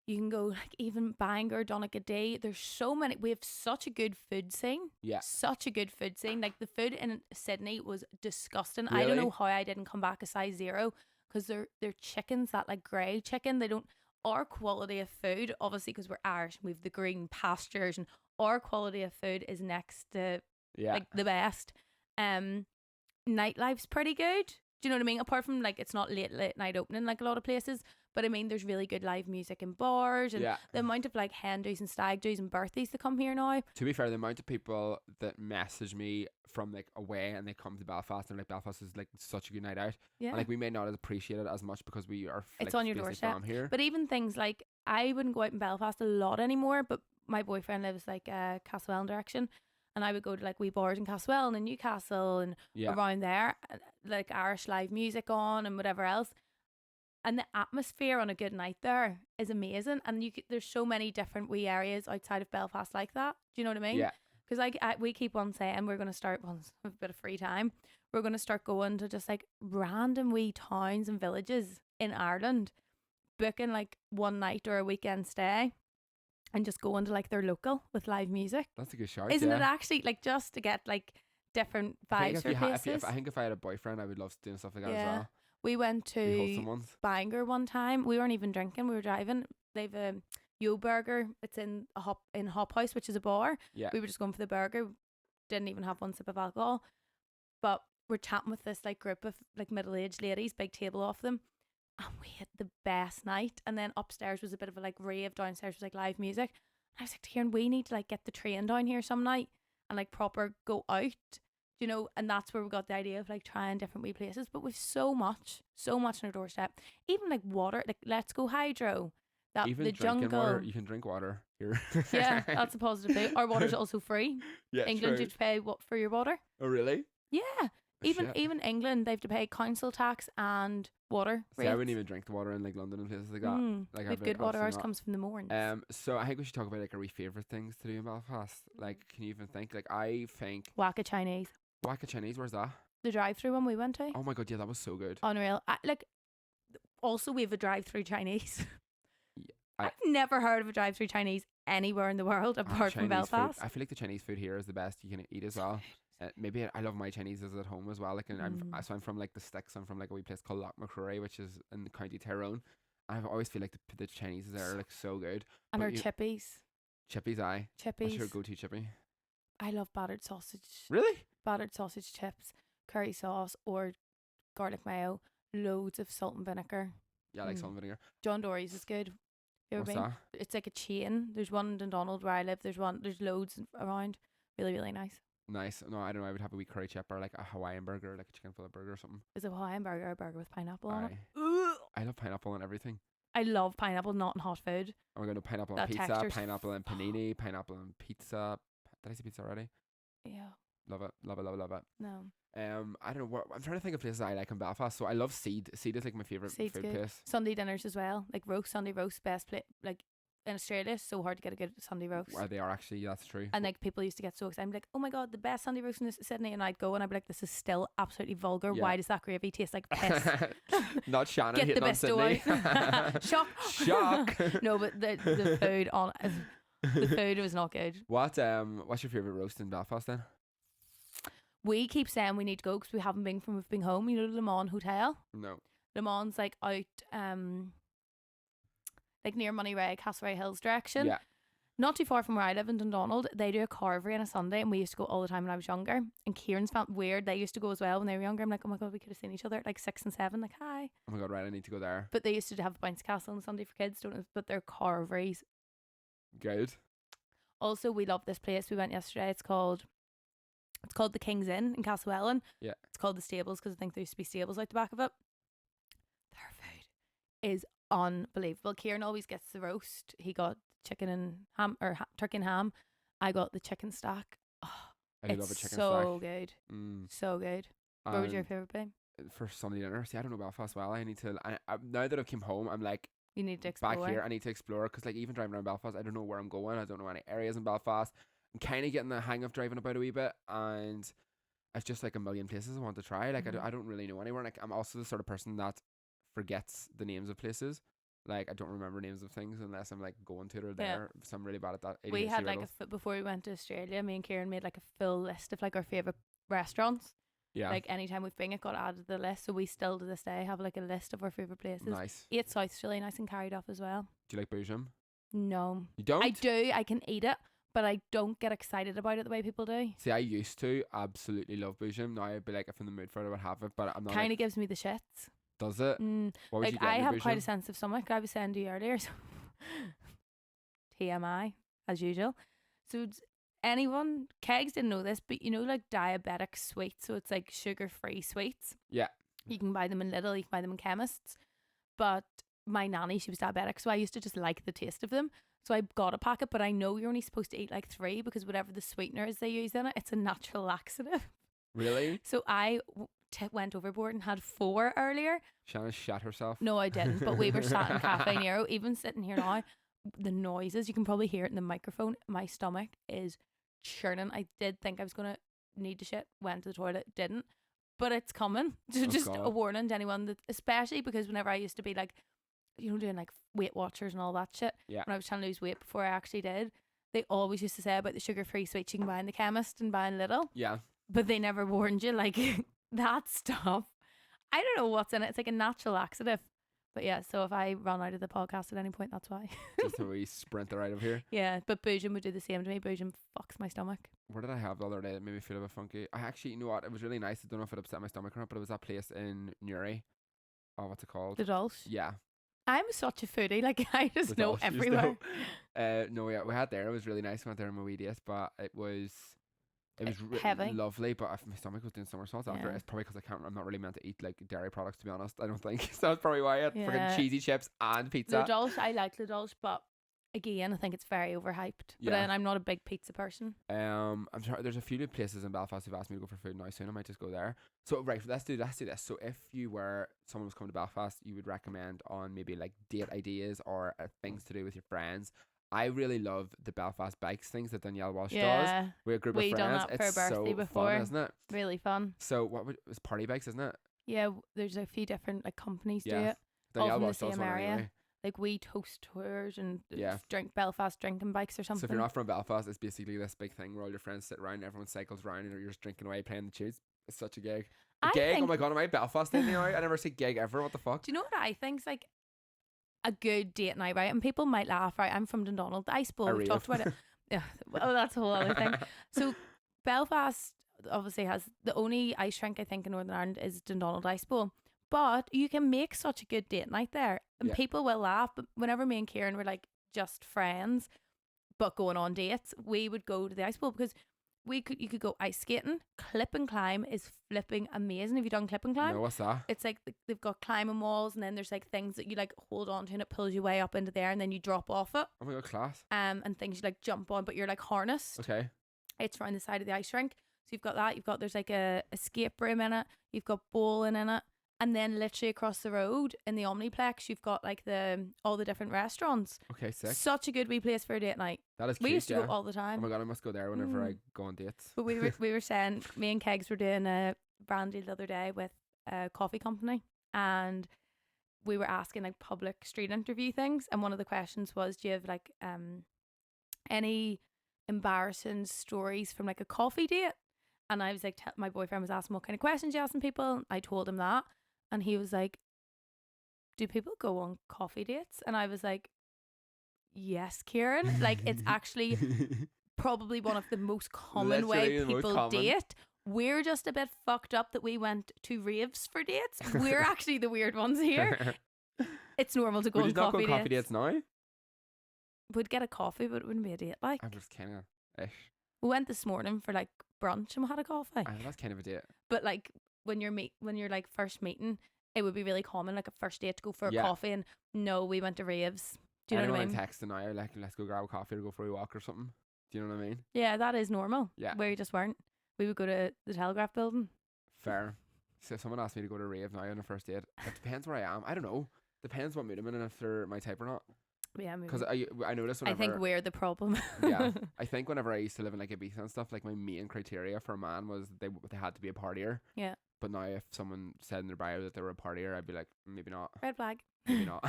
You can go like even Bangor, Donegal. There's so many. We have such a good food scene. Yeah. Such a good food scene. Like, the food in Sydney was disgusting. Really? I don't know how I didn't come back a size 0, because they're chickens, that like grey chicken. They don't. Our quality of food, obviously, because we're Irish and we've the green pastures, and our quality of food is next to like the best. Nightlife's pretty good. Do you know what I mean? Apart from like, it's not late night opening like a lot of places, but I mean, there's really good live music in bars, and the amount of like hen do's and stag do's and birthdays that come here now. To be fair, the amount of people that message me from like away and they come to Belfast, and like Belfast is like such a good night out. Yeah. And like, we may not appreciate it as much because we are it's on your doorstep from here. But even things like, I wouldn't go out in Belfast a lot anymore, but my boyfriend lives like Castlewellan direction, and I would go to like wee bars in Castlewellan and Newcastle and around there, like Irish live music on and whatever else. And the atmosphere on a good night there is amazing. And there's so many different wee areas outside of Belfast like that. Do you know what I mean? Yeah. Because we keep on saying we're going to start, once we have a bit of free time, we're going to start going to just like random wee towns and villages in Ireland, booking like one night or a weekend stay, and just going to like their local with live music. That's a good shout. Isn't it actually, like, just to get like different vibes for places? I think if I had a boyfriend, I would love doing stuff like that as well. We went to Bangor one time. We weren't even drinking. We were driving. They've a Yo Burger. It's in Hop House, which is a bar. Yeah. We were just going for the burger. Didn't even have one sip of alcohol. But we're chatting with this like group of like middle-aged ladies, big table off them. And we had the best night. And then upstairs was a bit of a like rave. Downstairs was like live music. And I was like, Kieran, we need to like get the train down here some night and like proper go out. You know, and that's where we got the idea of like trying different wee places. But we've so much on our doorstep. Even like water, like Let's Go Hydro. That even the jungle. Water, you can drink water here. Yeah, that's a positive thing. Our water's also free. Yeah, England, true. you have to pay for your water. Oh really? Yeah, Shit. Even England, they have to pay council tax and water. See, I rates. wouldn't even drink the water in like London and places like that. Like We've good water. Ours comes from the morns. So I think we should talk about like our wee favourite things to do in Belfast. Like, can you even think? Like, I think Waka Chinese. Waka Chinese. Where's that? The drive-through one we went to. Oh my god, yeah, that was so good. Unreal. Also, we have a drive-through Chinese. I- I've never heard of a drive-through Chinese anywhere in the world apart from Chinese Belfast. Food, I feel like the Chinese food here is the best you can eat as well. Maybe I love my Chinese as at home as well. Like, and I'm from like the sticks. I'm from like a wee place called Lochmacrory, which is in County Tyrone. I always feel like the Chinese there are like so good. And But our you- chippies. Chippies, aye. Chippies. What's your go-to chippy? I love battered sausage. Really? Battered sausage chips, curry sauce, or garlic mayo. Loads of salt and vinegar. Yeah, I like salt and vinegar. John Dory's is good. You ever What's been? that? It's like a chain. There's one in Dundonald where I live. There's loads around. Really, really nice. Nice. No, I don't know. I would have a wee curry chip or like a Hawaiian burger, like a chicken fillet burger or something. Is a Hawaiian burger a burger with pineapple on it? Aye. Ugh. I love pineapple on everything. I love pineapple, not in hot food. Oh my god, no, pineapple on That pizza, texture's pineapple on panini, pineapple on pizza. Did I say pizza already? Yeah. Love it, love it, love it, love it. No. I don't know what I'm trying to think of places I like in Belfast. So I love Seed. Seed is like my favorite Seed's food good. place. Sunday dinners as well. Like Sunday roast, best plate. Like in Australia, it's so hard to get a good Sunday roast. Where they are actually, that's true. And like people used to get so excited, I'm like, oh my god, the best Sunday roast in Sydney, and I'd go and I'd be like, this is still absolutely vulgar. Yeah. Why does that gravy taste like piss? Not Shannon Get the hitting on best Sydney. Shock. Shock. No, but the food on the food was not good. What's your favorite roast in Belfast then? We keep saying we need to go because we haven't been from we've been home. You know, Le Mans Hotel. No. Le Mans like out like near Monterey, Castlereagh Hills direction. Yeah. Not too far from where I live in Dundonald. They do a carvery on a Sunday, and we used to go all the time when I was younger. And Kieran's felt weird. They used to go as well when they were younger. I'm like, oh my god, we could have seen each other at like 6 and 7. Like, hi. Oh my god, right, I need to go there. But they used to have a bounce castle on a Sunday for kids, don't it? But they're carveries. Good. Also, we love this place. We went yesterday. It's called the King's Inn in Castlewellan. Yeah. It's called the Stables because I think there used to be stables out the back of it. Their food is unbelievable. Kieran always gets the roast. He got chicken and ham or turkey and ham. I got the chicken stack. Oh, I do it's love a chicken so stack. good. Mm. So good. What would your favourite be? For Sunday dinner? See, I don't know Belfast well. I need to. Now that I've come home, I'm like You need to explore. back here. I need to explore because like even driving around Belfast, I don't know where I'm going. I don't know any areas in Belfast. I'm kind of getting the hang of driving about a wee bit, and it's just like a million places I want to try. Like I don't really know anywhere. Like I'm also the sort of person that forgets the names of places. Like I don't remember names of things unless I'm like going to it or there. So I'm really bad at that. We ADHD had like riddles. before we went to Australia, me and Kieran made like a full list of like our favourite restaurants. Yeah. Like anytime we've been, it got added to the list. So we still to this day have like a list of our favourite places. Nice. Ate South's really nice and carried off as well. Do you like boujum? No. You don't? I do. I can eat it, but I don't get excited about it the way people do. See, I used to absolutely love boujum. Now I'd be like, if I'm in the mood for it, I would have it, but I'm not. Kind of Like, gives me the shits. does it? What would you Like get I in your have quite a boujum? sensitive stomach. I was saying to you earlier. So TMI as usual. So anyone Kegs didn't know this, but you know like diabetic sweets. So it's like sugar-free sweets. Yeah. You can buy them in Lidl. You can buy them in chemists. But my nanny, she was diabetic, so I used to just like the taste of them. So I got a packet, but I know you're only supposed to eat like 3 because whatever the sweetener is they use in it, it's a natural laxative. Really? So I went overboard and had 4 earlier. Shannon shot herself. No, I didn't. But we were sat in Cafe Nero, even sitting here now. The noises, you can probably hear it in the microphone. My stomach is churning. I did think I was going to need to shit. Went to the toilet, didn't. But it's coming. So just God. a warning to anyone that, especially because whenever I used to be like, you know, doing like Weight Watchers and all that shit. Yeah. When I was trying to lose weight before I actually did, they always used to say about the sugar-free sweets you can buy in the chemist and buy in Lidl. Yeah. But they never warned you, like, that stuff. I don't know what's in it. It's like a natural laxative. But yeah, so if I run out of the podcast at any point, that's why. Just a wee sprinter out of here. Yeah, but boujum would do the same to me. Boujum fucks my stomach. What did I have the other day that made me feel a bit funky? I actually, you know what? It was really nice. I don't know if it upset my stomach or not, but it was that place in Newry. Oh, what's it called? The Dulce. Yeah. I'm such a foodie. Like, I just The know Dulce, you just everywhere. No, yeah, we had there. It was really nice. We went there on my wee days, but it was Heavy. lovely. But my stomach was doing somersaults after. Yeah. It's probably because I'm not really meant to eat like dairy products, to be honest. I don't think so. That's probably why I had Yeah. freaking cheesy chips and pizza. The Dulce, I like the Dulce, but again, I think it's very overhyped. But Yeah. then I'm not a big pizza person. I'm sure there's a few new places in Belfast who've asked me to go for food now soon. I might just go there. So right, let's do this. So if someone was coming to Belfast, you would recommend on maybe like date ideas or things to do with your friends. I really love the Belfast bikes things that Danielle Walsh does. Yeah. We're a group We of done friends. that for a It's birthday so before. fun, isn't it? Really fun. So it's party bikes, isn't it? Yeah, there's a few different like companies do Yeah. it. Danielle All from the Walsh does same one area. anyway. Like we toast tours and Yeah. drink Belfast drinking bikes or something. So if you're not from Belfast, it's basically this big thing where all your friends sit around, everyone cycles around, and you're just drinking away, playing the tunes. It's such a gig. I Gig? Oh think- my god, am I Belfast in now? I never say gig ever. What the fuck? Do you know what I think's like a good date night, right? And people might laugh, right? I'm from Dundonald, the Ice Bowl. A We've talked rave. about it. Yeah, well, that's a whole other thing. So Belfast obviously has the only ice rink I think in Northern Ireland is Dundonald Ice Bowl. But you can make such a good date night there. And Yeah. people will laugh. But whenever me and Kieran were like just friends, but going on dates, we would go to the ice bowl because you could go ice skating. Clip and climb is flipping amazing. Have you done clip and climb? No, what's that? It's like they've got climbing walls, and then there's like things that you like hold on to, and it pulls you way up into there, and then you drop off it. Oh my god, class. And things you like jump on, but you're like harnessed. Okay. It's around the side of the ice rink. So you've got that. There's like a escape room in it. You've got bowling in it. And then literally across the road in the Omniplex, you've got like all the different restaurants. Okay, sick. Such a good wee place for a date night. That is cute. We used to yeah. go all the Oh time. my god, I must go there whenever I go on dates. But we were saying, me and Kegs were doing a brand deal the other day with a coffee company, and we were asking like public street interview things, and one of the questions was, do you have like any embarrassing stories from like a coffee date? And I was like, my boyfriend was asking what kind of questions you asking people. I told him that, and he was like, do people go on coffee dates? And I was like, yes, Kieran. Like, it's actually probably one of the most common Literally way the most people common. date. We're just a bit fucked up that we went to raves for dates. We're actually the weird ones here. It's normal to go Would on you not go coffee on coffee dates. dates now? We'd get a coffee, but it wouldn't be a date. Like, I'm just kind of ish. we went this morning for like brunch and we had a coffee. That's kind of a date. But like when you're like first meeting, it would be really common like a first date to go for a Yeah. coffee, and no, we went to raves. Do you know what I Anyone mean? texting now, like, let's go grab a coffee or go for a walk or something. Do you know what I mean? Yeah, that is normal. Yeah. Where you just weren't. We would go to the Telegraph building. Fair. So if someone asked me to go to a rave now on a first date, it depends where I am. I don't know. Depends what mood I'm in and if they're my type or not. Yeah, maybe. Because I noticed I whenever... think we're the problem. yeah. I think whenever I used to live in like Ibiza and stuff, like my main criteria for a man was they had to be a partier. Yeah. But now if someone said in their bio that they were a partier, I'd be like, maybe not. Red flag. Maybe not.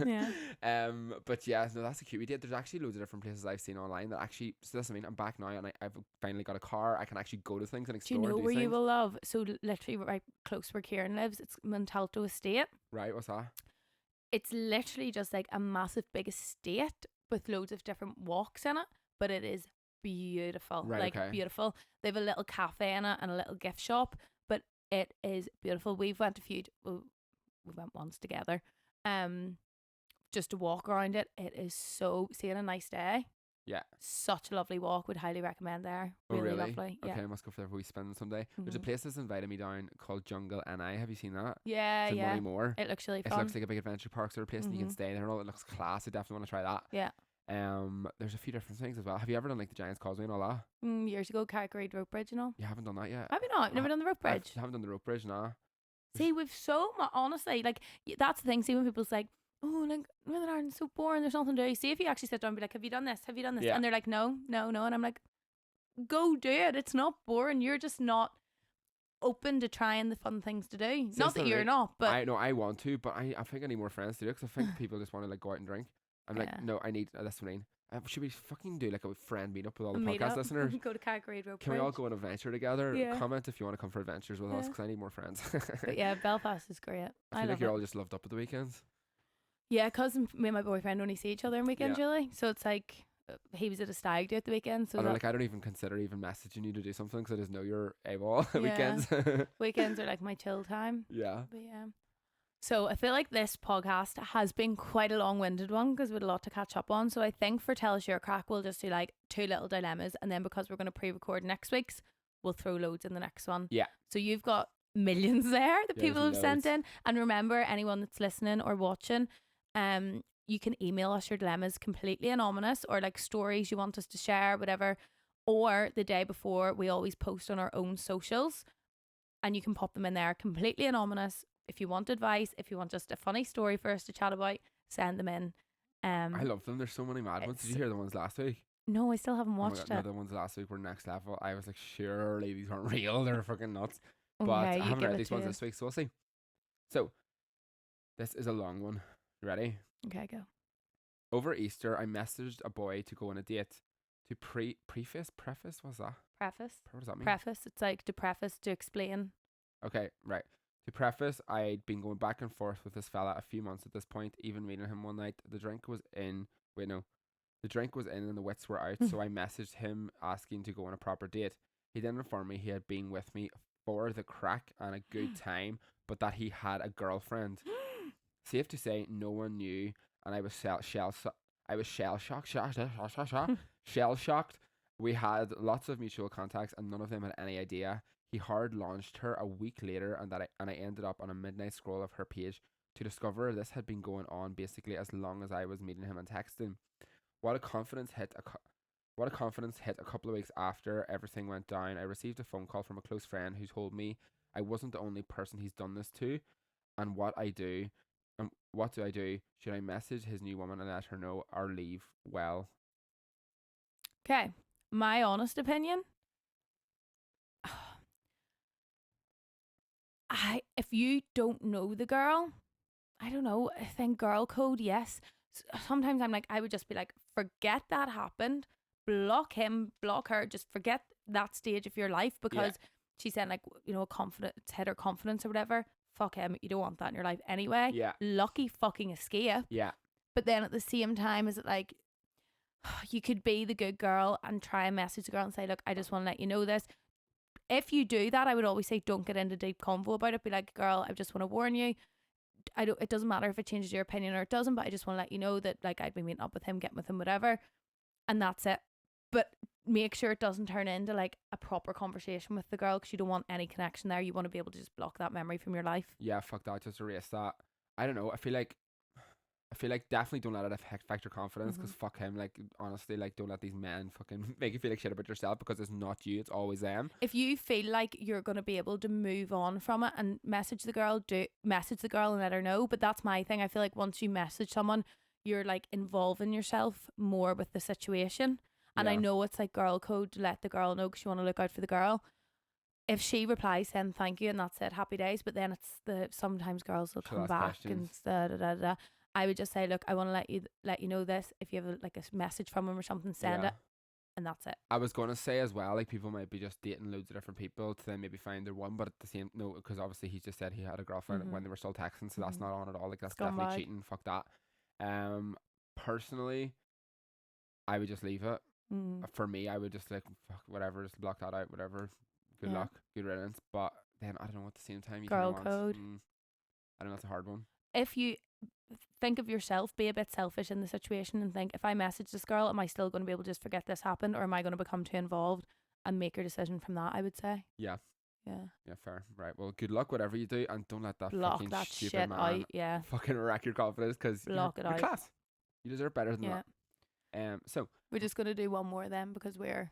Yeah. But yeah, no, that's a cute idea. There's actually loads of different places I've seen online that actually, so that's what I mean, I'm back now and I've finally got a car. I can actually go to things and Do explore you know and do where you things. will love? So literally right close where Kieran lives, it's Montalto Estate. Right, what's that? It's literally just like a massive big estate with loads of different walks in it, but it is beautiful. Right, like okay. beautiful. They have a little cafe in it and a little gift shop, but it is beautiful. We've went a few we went once together. Just to walk around it. It is so, see, on a nice day. Yeah. Such a lovely walk. Would highly recommend there. Oh, Really, really? lovely. Okay, Yeah. I must go for there for we spend someday. There's a Mhm. place that's invited me down called Jungle NI. Have you seen that? Yeah, It's in yeah. Moneymore. It looks really It fun. looks like a big adventure park sort of place and you can Mhm. stay there and all. It looks class. I definitely want to try that. Yeah. There's a few different things as well. Have you ever done like the Giant's Causeway and all that? Years ago, Carrick rope bridge and all. You haven't done that yet? Have you not? Never done the rope bridge? I haven't done the rope bridge, nah. See, we've so much, honestly, like, that's the thing. See, when people's like, oh, like, Northern Ireland's so boring, there's nothing to do. See, if you actually sit down and be like, have you done this? Have you done this? Yeah. And they're like, no. And I'm like, go do it. It's not boring. You're just not open to trying the fun things to do. See, Not that's that you're like- not, but I know I want to, but I think I need more friends to do it because I think people just want to like go out and drink. I'm Yeah. like, no, I need, that's what I mean. Should we fucking do like a friend meetup with all the meet podcast up, listeners? go to Carrick rope Can we all go on an adventure together? Yeah. Comment if you want to come for adventures with us Yeah. because I need more friends. But yeah, Belfast is great. I feel love like you're it. all just loved up at the weekends. Yeah, because me and my boyfriend only see each other on weekends, Yeah. really. So it's like, he was at a stag do at the weekend. So And I'm that like, I don't even consider even messaging you to do something because I just know you're AWOL at Yeah. weekends. weekends are like my chill time. Yeah. But yeah. So I feel like this podcast has been quite a long-winded one because we had a lot to catch up on. So I think for Tell Us Your Crack, we'll just do like 2 little dilemmas. And then because we're going to pre-record next week's, we'll throw loads in the next one. Yeah. So you've got millions there that Yeah, people have there's sent loads. in. And remember, anyone that's listening or watching, you can email us your dilemmas completely anonymous, or like stories you want us to share, whatever. Or the day before, we always post on our own socials, and you can pop them in there completely anonymous. If you want advice, if you want just a funny story for us to chat about, send them in. I love them. There's so many mad ones. Did you hear the ones last week? No, I still haven't Oh my watched God, no, it. the ones last week were next level. I was like, surely these aren't real. They're fucking nuts. But Okay, I you haven't give read it these to ones us. this week, so we'll see. So, this is a long one. You ready? Okay, go. Over Easter, I messaged a boy to go on a date. To preface? What's that? Preface. What does that mean? Preface. It's like to preface, to explain. Okay, right. To preface, I'd been going back and forth with this fella a few months at this point, even meeting him one night. The drink was in. Wait, no. The drink was in and the wits were out, so I messaged him asking to go on a proper date. He then informed me he had been with me for the crack and a good time, but that he had a girlfriend. Safe to say, no one knew, and I was shell shocked. We had lots of mutual contacts, and none of them had any idea. He hard launched her a week later, and I ended up on a midnight scroll of her page to discover this had been going on basically as long as I was meeting him and texting. What a confidence hit a couple of weeks after everything went down. I received a phone call from a close friend who told me I wasn't the only person he's done this to, and what do I do? Should I message his new woman and let her know, or leave? Well, Okay, my honest opinion. If you don't know the girl, I don't know. I think girl code, yes. Sometimes I'm like, I would just be like, forget that happened. Block him, block her. Just forget that stage of your life, because she's saying like, you know, it's hit her confidence or whatever. Fuck him. You don't want that in your life anyway. Yeah. Lucky fucking escape. Yeah. But then at the same time, is it like, you could be the good girl and try and message the girl and say, look, I just want to let you know this. If you do that, I would always say, don't get into deep convo about it. Be like, girl, I just want to warn you. It doesn't matter if it changes your opinion or it doesn't, but I just want to let you know that like I'd be meeting up with him, getting with him, whatever. And that's it. But make sure it doesn't turn into like a proper conversation with the girl, because you don't want any connection there. You want to be able to just block that memory from your life. Yeah, fuck that. Just erase that. I don't know. I feel like definitely don't let it affect your confidence, because fuck him. Like, honestly, like, don't let these men fucking make you feel like shit about yourself, because it's not you, it's always them. If you feel like you're going to be able to move on from it and message the girl and let her know. But that's my thing. I feel like once you message someone, you're like involving yourself more with the situation. And I know it's like girl code to let the girl know, because you want to look out for the girl. If she replies saying thank you and that's it, happy days. But then it's sometimes girls will come back questions. And I would just say, look, I want to let you know this. If you have a message from him or something, send it, and that's it. I was gonna say as well, like, people might be just dating loads of different people to then maybe find their one, but at the same because obviously he just said he had a girlfriend when they were still texting, so that's not on at all. Like, that's definitely cheating. Fuck that. Personally, I would just leave it. For me, I would just like, fuck whatever, just block that out. Whatever. Good luck, good riddance. But then I don't know. At the same time, you girl code. I don't know. That's a hard one. If you think of yourself, be a bit selfish in the situation and think, if I message this girl, am I still going to be able to just forget this happened, or am I going to become too involved, and make your decision from that? I would say. Yeah, fair. Right, well, good luck whatever you do, and don't let that block fucking that stupid shit man out. fucking wreck your confidence, because you're class. You deserve better than that. So we're just going to do one more then, because we're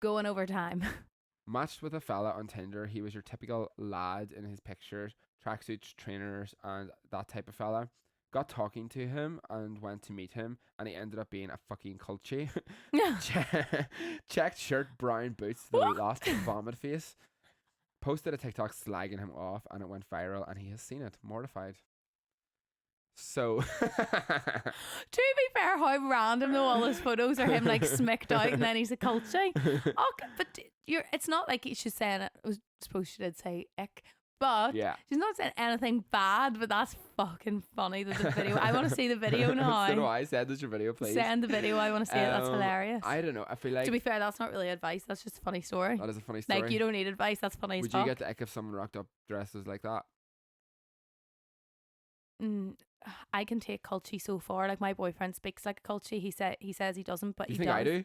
going over time. Matched with a fella on Tinder. He was your typical lad in his pictures, tracksuits, trainers, and that type of fella. Got talking to him and went to meet him, and he ended up being a fucking culture. Checked shirt, brown boots, the lost vomit face. Posted a TikTok slagging him off, and it went viral, and he has seen it. Mortified. So to be fair, how random though all his photos are him like smicked out and then he's a culture. Okay, but it's not like she's saying it. I suppose she did say ick, but she's not saying anything bad. But that's fucking funny. That the video. I want to see the video now. So do I. Send us your video, please. Send the video. I want to see it. That's hilarious. I don't know. I feel like, to be fair, that's not really advice. That's just a funny story. That is a funny story. Like, you don't need advice. That's funny. Would you get the ick if someone rocked up dresses like that? I can take culture so far. Like, my boyfriend speaks like a culture. He says he doesn't, but you he think does. I do?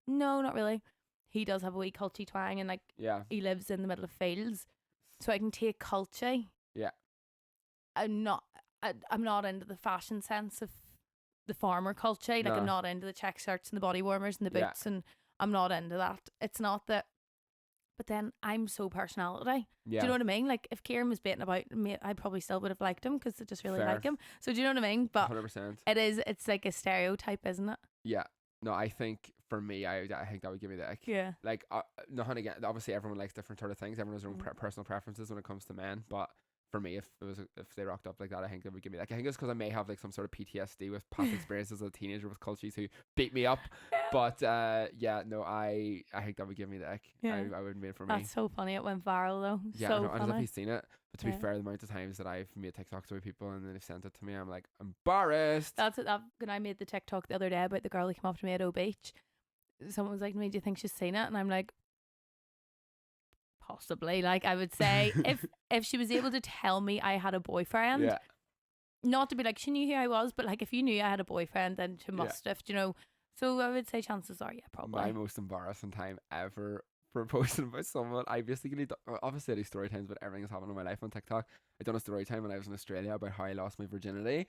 No, not really. He does have a wee culture twang, and like he lives in the middle of fields, so I can take culture. Yeah. I'm not. I'm not into the fashion sense of the farmer culture. Like, No. I'm not into the check shirts and the body warmers and the Yeah. boots, and I'm not into that. It's not that. But then I'm so personality. Yeah. Do you know what I mean? Like, if Kieran was baiting about me, I probably still would have liked him because I just really Fair. like him. So do you know what I mean? But 100%. it's like a stereotype, isn't it? Yeah. No, I think for me, I think that would give me the ick. Yeah. Like, no, honey, again, obviously everyone likes different sort of things. Everyone has their own Mm. personal preferences when it comes to men. But for me, if they rocked up like that, I think it would give me like. I think it's because I may have like some sort of PTSD with past experiences as a teenager with cultures who beat me up. But yeah, no, I think that would give me the ick. Yeah. I wouldn't be it for me. That's so funny. It went viral though. Yeah, so I don't know if funny. you've seen it, but to be Yeah. fair, the amount of times that I've made TikToks with people and then they've sent it to me, I'm like embarrassed. That's it. When I made the TikTok the other day about the girl who came up to me at O Beach, someone was like to me, "Do you think she's seen it?" And I'm like, possibly. Like, I would say if she was able to tell me I had a boyfriend, Yeah, not to be like she knew who I was, but like if you knew I had a boyfriend, then she must have. You know. So I would say chances are, yeah, probably. my most embarrassing time ever for posting about someone. I basically obviously I do story times, but everything that's happened in my life on TikTok. I done a story time when I was in Australia about how I lost my virginity.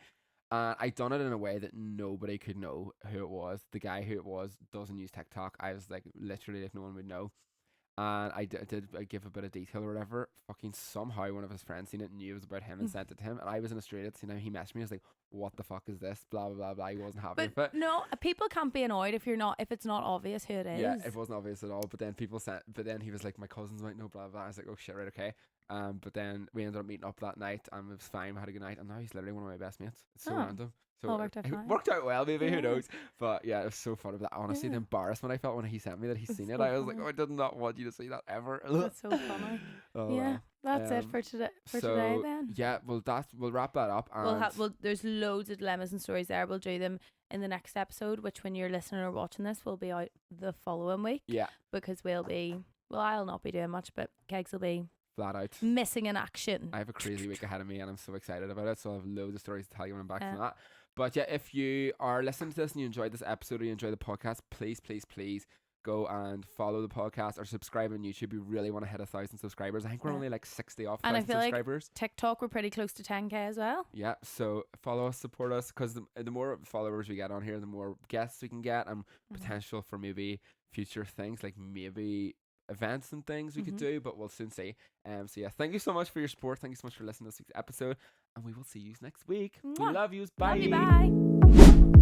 And I done it in a way that nobody could know who it was. The guy who it was doesn't use TikTok. I was like literally if no one would know. And I did give a bit of detail or whatever. Fucking somehow one of his friends seen it and knew it was about him and sent it to him. And I was in Australia at the same time. He messaged me. I was like, "What the fuck is this?" Blah blah blah blah. He wasn't happy with But it. no, people can't be annoyed if it's not obvious who it is. Yeah, it wasn't obvious at all. But then he was like, "My cousins might know." Blah blah. I was like, "Oh shit, right, okay." But then we ended up meeting up that night, and it was fine. We had a good night, and now he's literally one of my best mates. It's so Oh. random. So All worked out it fine. worked out well, maybe. Yeah. Who knows? But yeah, it was so funny. But honestly, the Yeah. embarrassment I felt when he sent me that he's It's seen so it, I was like, funny. "Oh, I did not want you to see that ever." That's so funny. Oh, Yeah, well. that's it Um, for today. For so, today, then. Yeah, well, we'll wrap that up. And There's loads of dilemmas and stories there. We'll do them in the next episode, which when you're listening or watching this will be out the following week yeah, because I'll not be doing much, but Kegs will be flat out. missing in action. I have a crazy week ahead of me and I'm so excited about it. So I have loads of stories to tell you when I'm back Yeah. from that. But yeah, if you are listening to this and you enjoyed this episode or you enjoy the podcast, please go and follow the podcast or subscribe on YouTube. We really want to hit 1,000 subscribers. I think we're Yeah. only like 60 off And I 1,000 feel like subscribers. TikTok, we're pretty close to 10k as well. Yeah, so follow us, support us, because the more followers we get on here, the more guests we can get and potential for maybe future things like maybe events and things we could do, but we'll soon see. So yeah, thank you so much for your support. Thank you so much for listening to this week's episode, and we will see you next week. We Mwah. love yous. Bye. Love you, bye.